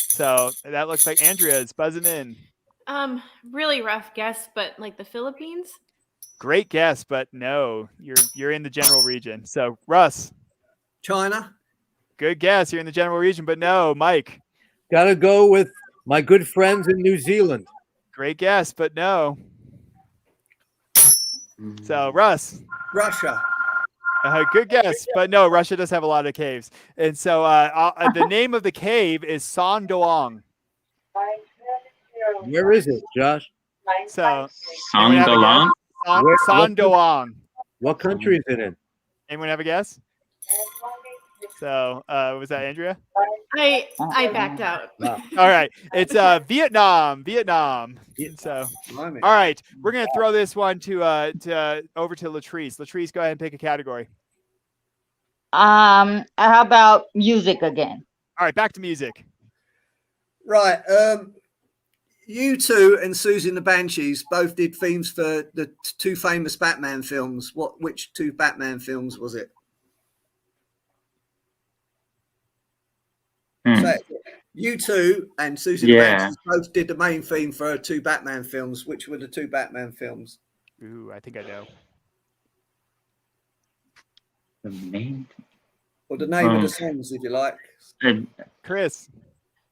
So that looks like Andrea is buzzing in. Really rough guess, but like the Philippines. Great guess, but no, you're in the general region. So Russ, China. good guess. You're in the general region, but no, Mike. Gotta go with my good friends in New Zealand. Great guess, but no. So Russ. Russia. Good guess, but no, Russia does have a lot of caves. And so the name of the cave is Sandoang. Where is it, Josh? So anyone have a Sandalang? guess? Sandoang. What country is it in? Anyone have a guess? So was that Andrea? I backed out. All right, it's Vietnam. And so all right, we're gonna throw this one to over to Latrice. Latrice, go ahead and pick a category. How about music again? All right, back to music. Right. U2 and Susie and the Banshees both did themes for the 2 famous Batman films. Which 2 Batman films was it? So, U2 and Susie and the Banshees both did the main theme for 2 Batman films. Which were the 2 Batman films? Ooh, I think I know. The name? Or the name of the songs, if you like. Chris.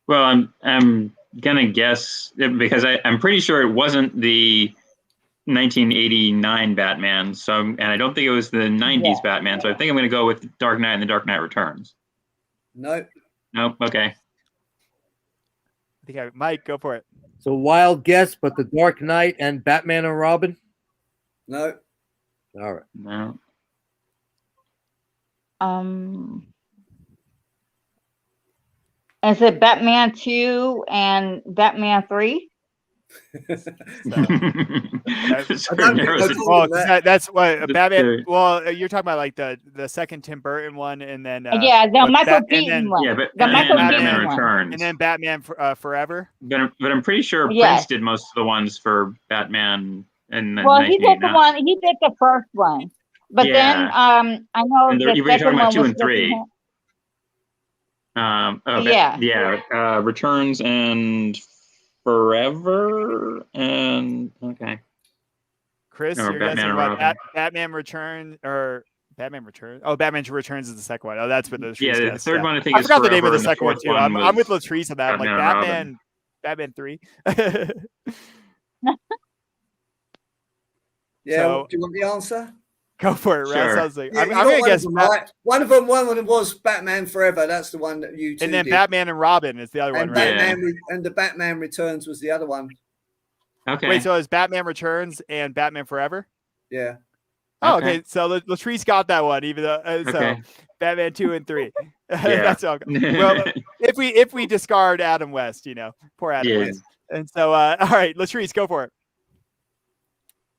Well, I'm gonna guess because I'm pretty sure it wasn't the 1989 Batman. So, and I don't think it was the 90s Batman. So I think I'm gonna go with Dark Knight and the Dark Knight Returns. No. Nope. Okay. I think Mike, go for it. So wild guess, but the Dark Knight and Batman and Robin? No. All right. No. Is it Batman 2 and Batman 3? That's what Batman. Well, you're talking about like the second Tim Burton one, and then the Michael Keaton one. Yeah, but the Michael Batman Keaton one. Returns, and then Batman Forever. But I'm pretty sure Prince did most of the ones for Batman. And well, he did the one. He did the first one, but then I know and the you're second talking about one 2 was and 3. Returns and Forever and okay. Chris, or you're Batman guessing and what Robin. Batman Returns or Batman Returns? Oh, Batman Returns is the second one. Oh, that's what Latrice the guessed. third one I think I is forgot the name of Forever, the second one fourth too. I'm with was Latrice on that. I'm like Batman 3. Yeah. So, do you want the answer? Go for it, Russ. Sure. I was like, Yeah, I'm gonna guess right. One of them was Batman Forever. That's the one that you two and then did. Batman and Robin is the other one, And right? and the Batman Returns was the other one. Okay. Wait, so it's Batman Returns and Batman Forever? Yeah. Oh, okay. So Latrice got that one, even though so Batman 2 and 3. That's all. Well, if we discard Adam West, poor Adam West. And so, all right, Latrice, go for it.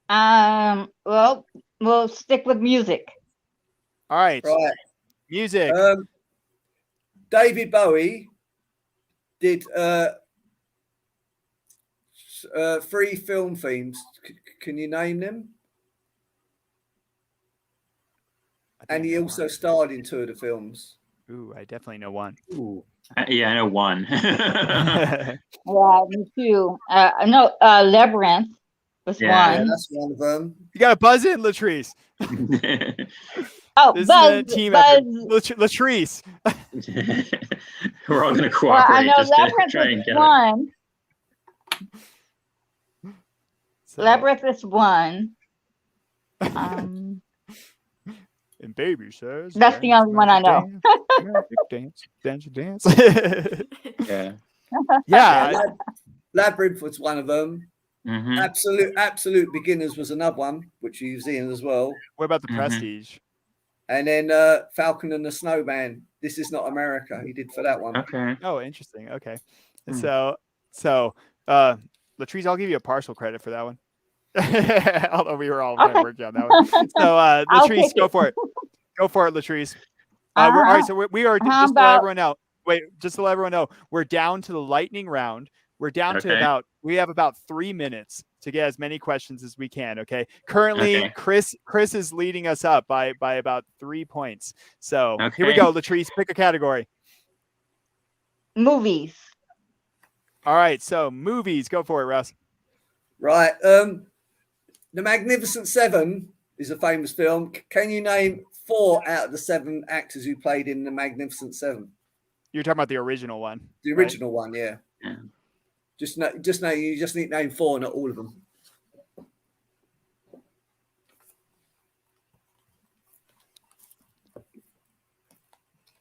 Well, we'll stick with music. All right. Right. Music. David Bowie did 3 film themes. Can you name them? And he also starred in 2 of the films. Ooh, I definitely know one. Ooh. Yeah, I know one. Yeah, me too. No, Labyrinth was Yeah. Yeah, one. that's one of them. You got to buzz in, Latrice. Oh, This Buzz, is a team Buzz. effort. Latrice. We're all going to Well, I cooperate know just to Labyrinth try and is get it. one. So, Labyrinth is one. and baby says That's the only one I know. Dance. Yeah. Yeah. Labyrinth was one of them. Mhm. Absolute Beginners was another one, which you've seen as well. What about the Mhm. Prestige? And then Falcon and the Snowman. This Is Not America. He did for that one. Okay. Oh, interesting. Okay. Hmm. So, Latrice, I'll give you a partial credit for that one. Although we were all kind of Okay. working on that one. So, I'll Latrice, take go it. for it. Go for it, Latrice. All right. So we are How just to let about- everyone know. Wait, just to let everyone know, we're down to the lightning round. We're down to Okay. we have about 3 minutes to get as many questions as we can. Okay. Currently, Okay. Chris is leading us up by about 3 points. So here we Okay. go. Latrice, pick a category. Movies. All right. So movies, go for it, Russ. Right. The Magnificent Seven is a famous film. Can you name 4 out of the 7 actors who played in The Magnificent Seven? You're talking about the original one. The right? original one, yeah. Yeah. You just need to name 4, not all of them.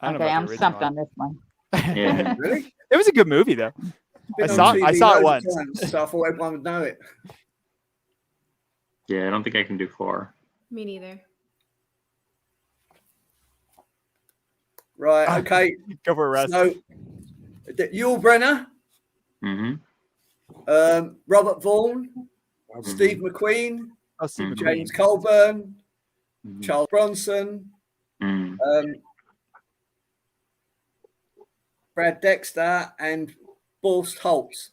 I don't know Okay, about I'm the stumped original on this one. Yeah. Really? It was a good movie though. Been I on saw TV it loads of once. times, so I thought everyone would know it. Yeah, I don't think I can do 4. Me neither. Right. Okay. Go for it, Russ. So, Yul Brenner, Mm-hmm. Robert Vaughn, Mhm. Steve McQueen, Oh, Steve Mhm. McQueen. James Colburn, Mhm. Charles Bronson, Mm. Brad Dexter, and Horst Holtz.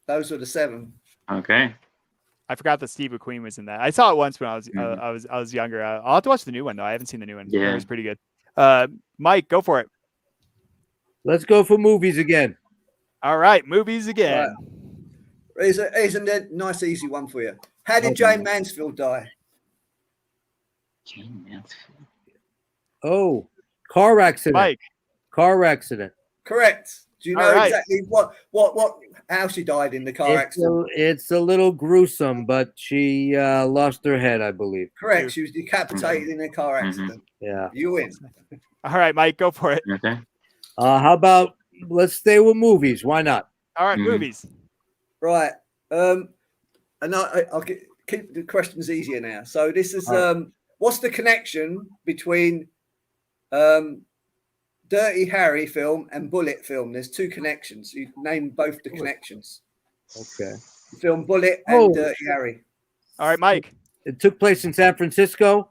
Those were the 7. Okay. I forgot that Steve McQueen was in that. I saw it once when I was Mhm. I was younger. I'll have to watch the new one though. I haven't seen the new one. Yeah. It was pretty good. Mike, go for it. Let's go for movies again. All right, movies again. Here's a nice, easy one for you. How did Okay. Jay Mansfield die? Jay Mansfield. Oh, car accident. Mike. Car accident. Correct. Do you know All right. exactly how she died in the car accident? It's a little gruesome, but she lost her head, I believe. Correct. She was decapitated in a car Mhm. accident. Yeah. You win. All right, Mike, go for it. Okay. How about let's stay with movies? Why not? All right, Mhm. movies. Right. And I'll keep the questions easier now. So this is what's the connection between Dirty Harry film and Bullet film? There's 2 connections. You name both the connections. Okay. The film Bullet and Oh. Dirty Harry. All right, Mike. It took place in San Francisco,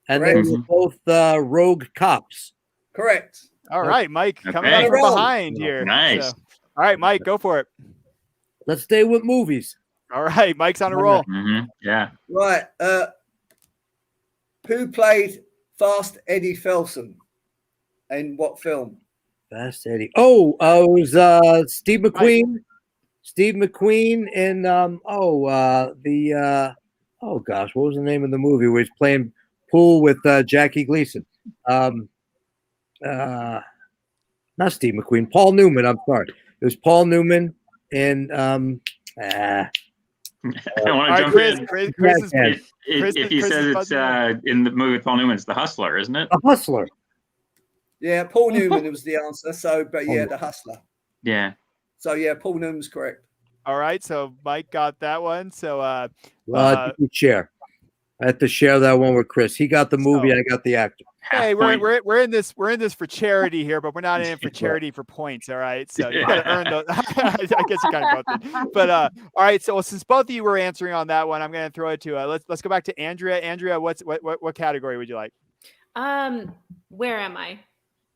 and they Correct. were both rogue cops. Correct. All right, Mike, coming Okay. up from Roll. behind here. Nice. So, all right, Mike, go for it. Let's stay with movies. All right, Mike's on a Why roll. Mm-hmm. Yeah. Right. Who played Fast Eddie Felsen? In what film? Fast Eddie. Oh, it was Steve McQueen. Steve McQueen in oh gosh, what was the name of the movie where he's playing pool with Jackie Gleason? Not Steve McQueen, Paul Newman. I'm sorry, it was Paul Newman in I want All to right, jump Chris. in. Chris is Yeah. If he Chris says is it's buzzing in the movie with Paul Newman, it's The Hustler, isn't it? A Hustler. Yeah, Paul Newman was the answer. So, but yeah, The Hustler. Yeah. So yeah, Paul Newman's correct. All right, so Mike got that one. So You share. I have to share that one with Chris. He got the movie. So- I got the actor. hey, Half point. we're in this for charity here, but we're not in it for charity for points. All right, so you got to earn those. I guess you kind of both did. But all right, so since both of you were answering on that one, I'm going to throw it to let's go back to Andrea. Andrea, what category would you like? Where am I?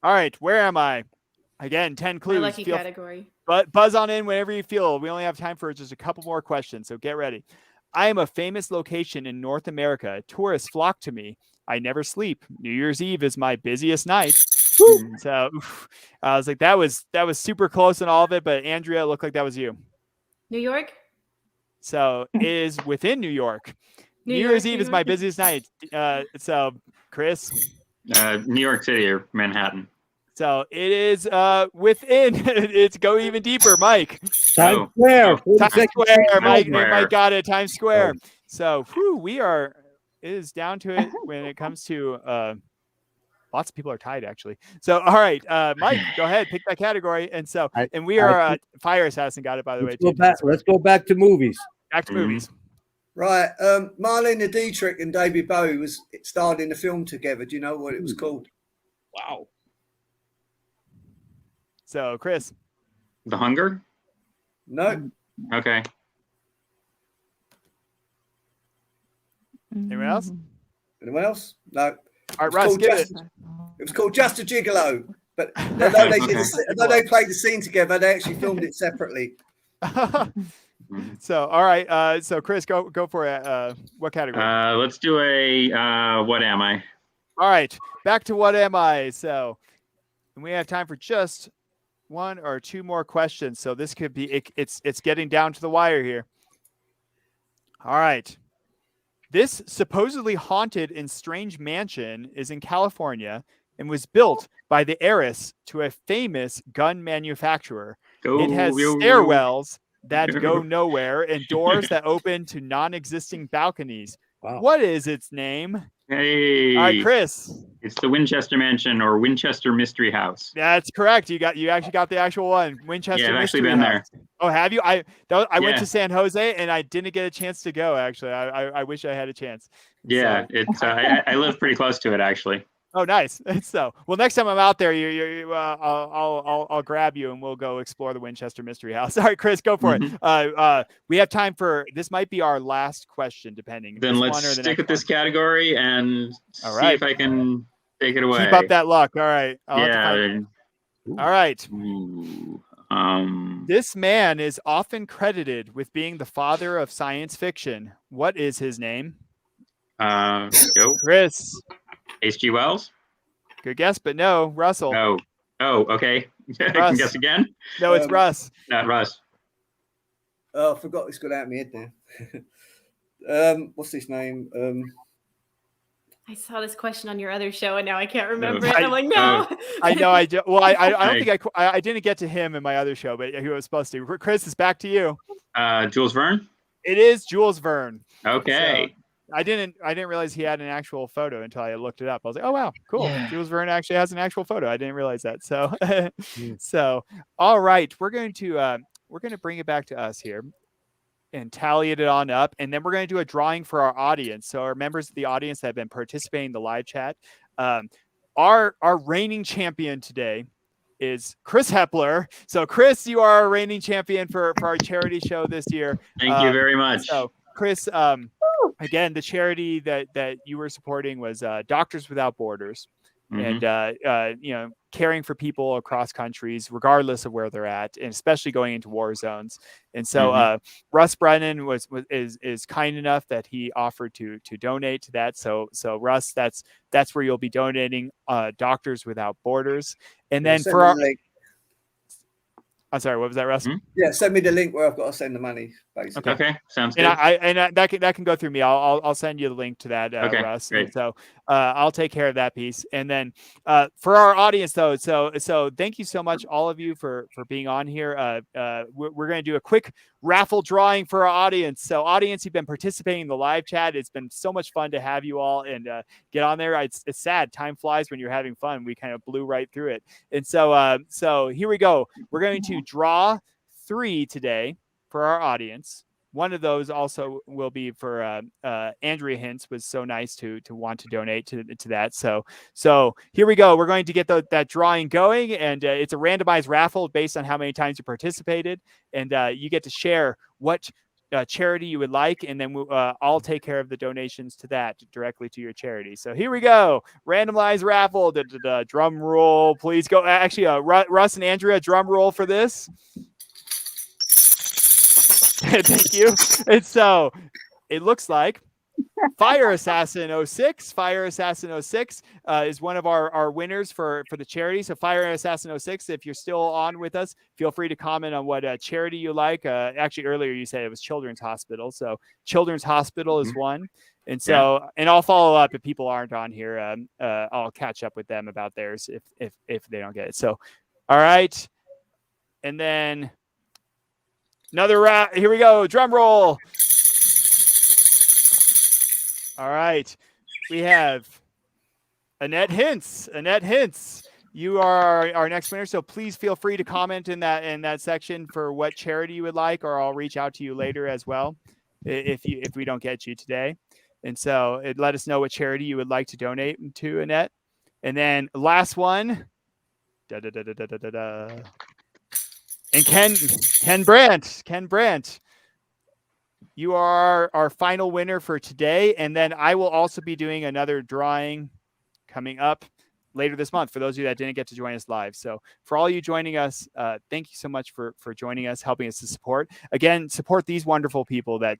All right, where am I? Again, 10 My clues. lucky category. But buzz on in whenever you feel. We only have time for just a couple more questions, so get ready. I am a famous location in North America. Tourists flock to me. I never sleep. New Year's Eve is my busiest night. So I was like, that was super close in all of it, but Andrea, it looked like that was you. New York? So it is within New York. New New York, Year's New Eve is my York. busiest night. So Chris. New York City or Manhattan. So it is within. It's go even deeper, Mike. Times Square. Times Square. Mike Square. got it. Times Square. So we are. It is down to it when it comes to. Lots of people are tied, actually. So, all right, Mike, go ahead, pick that category. And so, and we are Fire Assassin got it, by the way. Let's go back to movies. Back to movies. Right. Marlene Dietrich and David Bowie was starred in the film together. Do you know what it was called? Wow. So, Chris. The Hunger? No. Okay. Anyone else? Anyone else? No. All right, Russ, give it. It was called Just a Gigolo. But although they played the scene together, they actually filmed it separately. So, all right. So, Chris, go for it. What category? Let's do a What Am I? All right. Back to What Am I? So, and we have time for just one or two more questions. So this could be, it's getting down to the wire here. All right. This supposedly haunted and strange mansion is in California and was built by the heiress to a famous gun manufacturer. It has stairwells that go nowhere and doors that open to non-existing balconies. Wow. What is its name? Hey. All right, Chris. It's the Winchester Mansion or Winchester Mystery House. That's correct. You actually got the actual one. Winchester. Yeah, I've actually Mystery been House. there. Oh, have you? I went to San Jose and I didn't get a chance to go. Actually, I wish I had a chance. Yeah, so. it's I live pretty close to it actually. Oh, nice. So, well, next time I'm out there, I'll grab you and we'll go explore the Winchester Mystery House. All right, Chris, go for it. We have time for this. Might be our last question, depending. Then let's stick with this category and see if I can take it away. Keep up that luck. All right. All right. Ooh. This man is often credited with being the father of science fiction. What is his name? Chris. H.G. Wells? Good guess, but no. Russell. No. Oh, okay. I can guess again? No, it's Russ. Not Russ. Oh, I forgot it's got out of my head now. What's his name? I saw this question on your other show and now I can't remember it. I'm like, no. I know. I don't think I didn't get to him in my other show, but he was supposed to. Chris, it's back to you. Jules Verne? It is Jules Verne. Okay. So, I didn't realize he had an actual photo until I looked it up. I was like, oh wow, cool. Yeah. Jules Verne actually has an actual photo. I didn't realize that. So so all right, we're going to bring it back to us here and tally it on up, and then we're going to do a drawing for our audience. So our members of the audience that have been participating in the live chat, our reigning champion today is Chris Hepler. So Chris, you are our reigning champion for our charity show this year. Thank you very much. So Chris, again, the charity that you were supporting was Doctors Without Borders, and caring for people across countries, regardless of where they're at, and especially going into war zones. And so Russ Brennan is kind enough that he offered to donate to that. So Russ, that's where you'll be donating, Doctors Without Borders, and then for our. I'm sorry, what was that, Russ? Yeah, send me the link where I've got to send the money, basically. Okay, sounds good. And that can go through me. I'll send you the link to that, Russ. Great. And so I'll take care of that piece. And then for our audience, though, so thank you so much, all of you, for being on here. We're going to do a quick raffle drawing for our audience. So audience, you've been participating in the live chat. It's been so much fun to have you all and get on there. It's sad. Time flies when you're having fun. We kind of blew right through it. And so here we go. We're going to draw 3 today for our audience. One of those also will be for Andrea Hintz, was so nice to want to donate to that. So here we go. We're going to get that drawing going, and it's a randomized raffle based on how many times you participated, and you get to share what charity you would like, and then I'll take care of the donations to that directly to your charity. So here we go. Randomized raffle. Drum roll, please go. Actually, Russ and Andrea, drum roll for this. Thank you. And so it looks like Fire Assassin 06. Fire Assassin 06 is one of our winners for the charity. So Fire Assassin 06, if you're still on with us, feel free to comment on what charity you like. Actually, earlier you said it was Children's Hospital. So Children's Hospital is one. And so, and I'll follow up if people aren't on here. I'll catch up with them about theirs if they don't get it. So, all right. And then another round. Here we go. Drum roll. All right. We have Annette Hintz. Annette Hintz, you are our next winner. So please feel free to comment in that section for what charity you would like, or I'll reach out to you later as well if we don't get you today. And so let us know what charity you would like to donate to, Annette. And then last one. And Ken Brandt. You are our final winner for today. And then I will also be doing another drawing coming up later this month for those of you that didn't get to join us live. So for all you joining us, thank you so much for joining us, helping us to support. Again, support these wonderful people that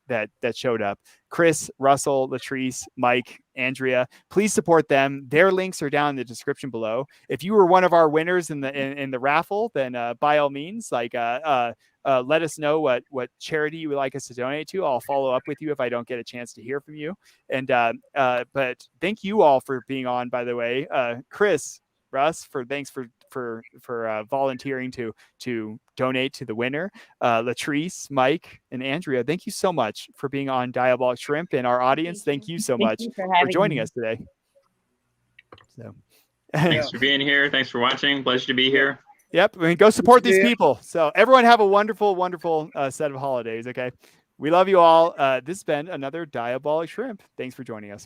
showed up. Chris, Russell, Latrice, Mike, Andrea. Please support them. Their links are down in the description below. If you were one of our winners in the raffle, then by all means, let us know what charity you would like us to donate to. I'll follow up with you if I don't get a chance to hear from you. And but thank you all for being on, by the way. Chris, Russ, thanks for volunteering to donate to the winner. Latrice, Mike, and Andrea, thank you so much for being on Diabolic Shrimp, and our audience, thank you so much for joining us today. So thanks for being here. Thanks for watching. Pleasure to be here. Yep. I mean, go support these people. So everyone have a wonderful, wonderful set of holidays. Okay. We love you all. This has been another Diabolic Shrimp. Thanks for joining us.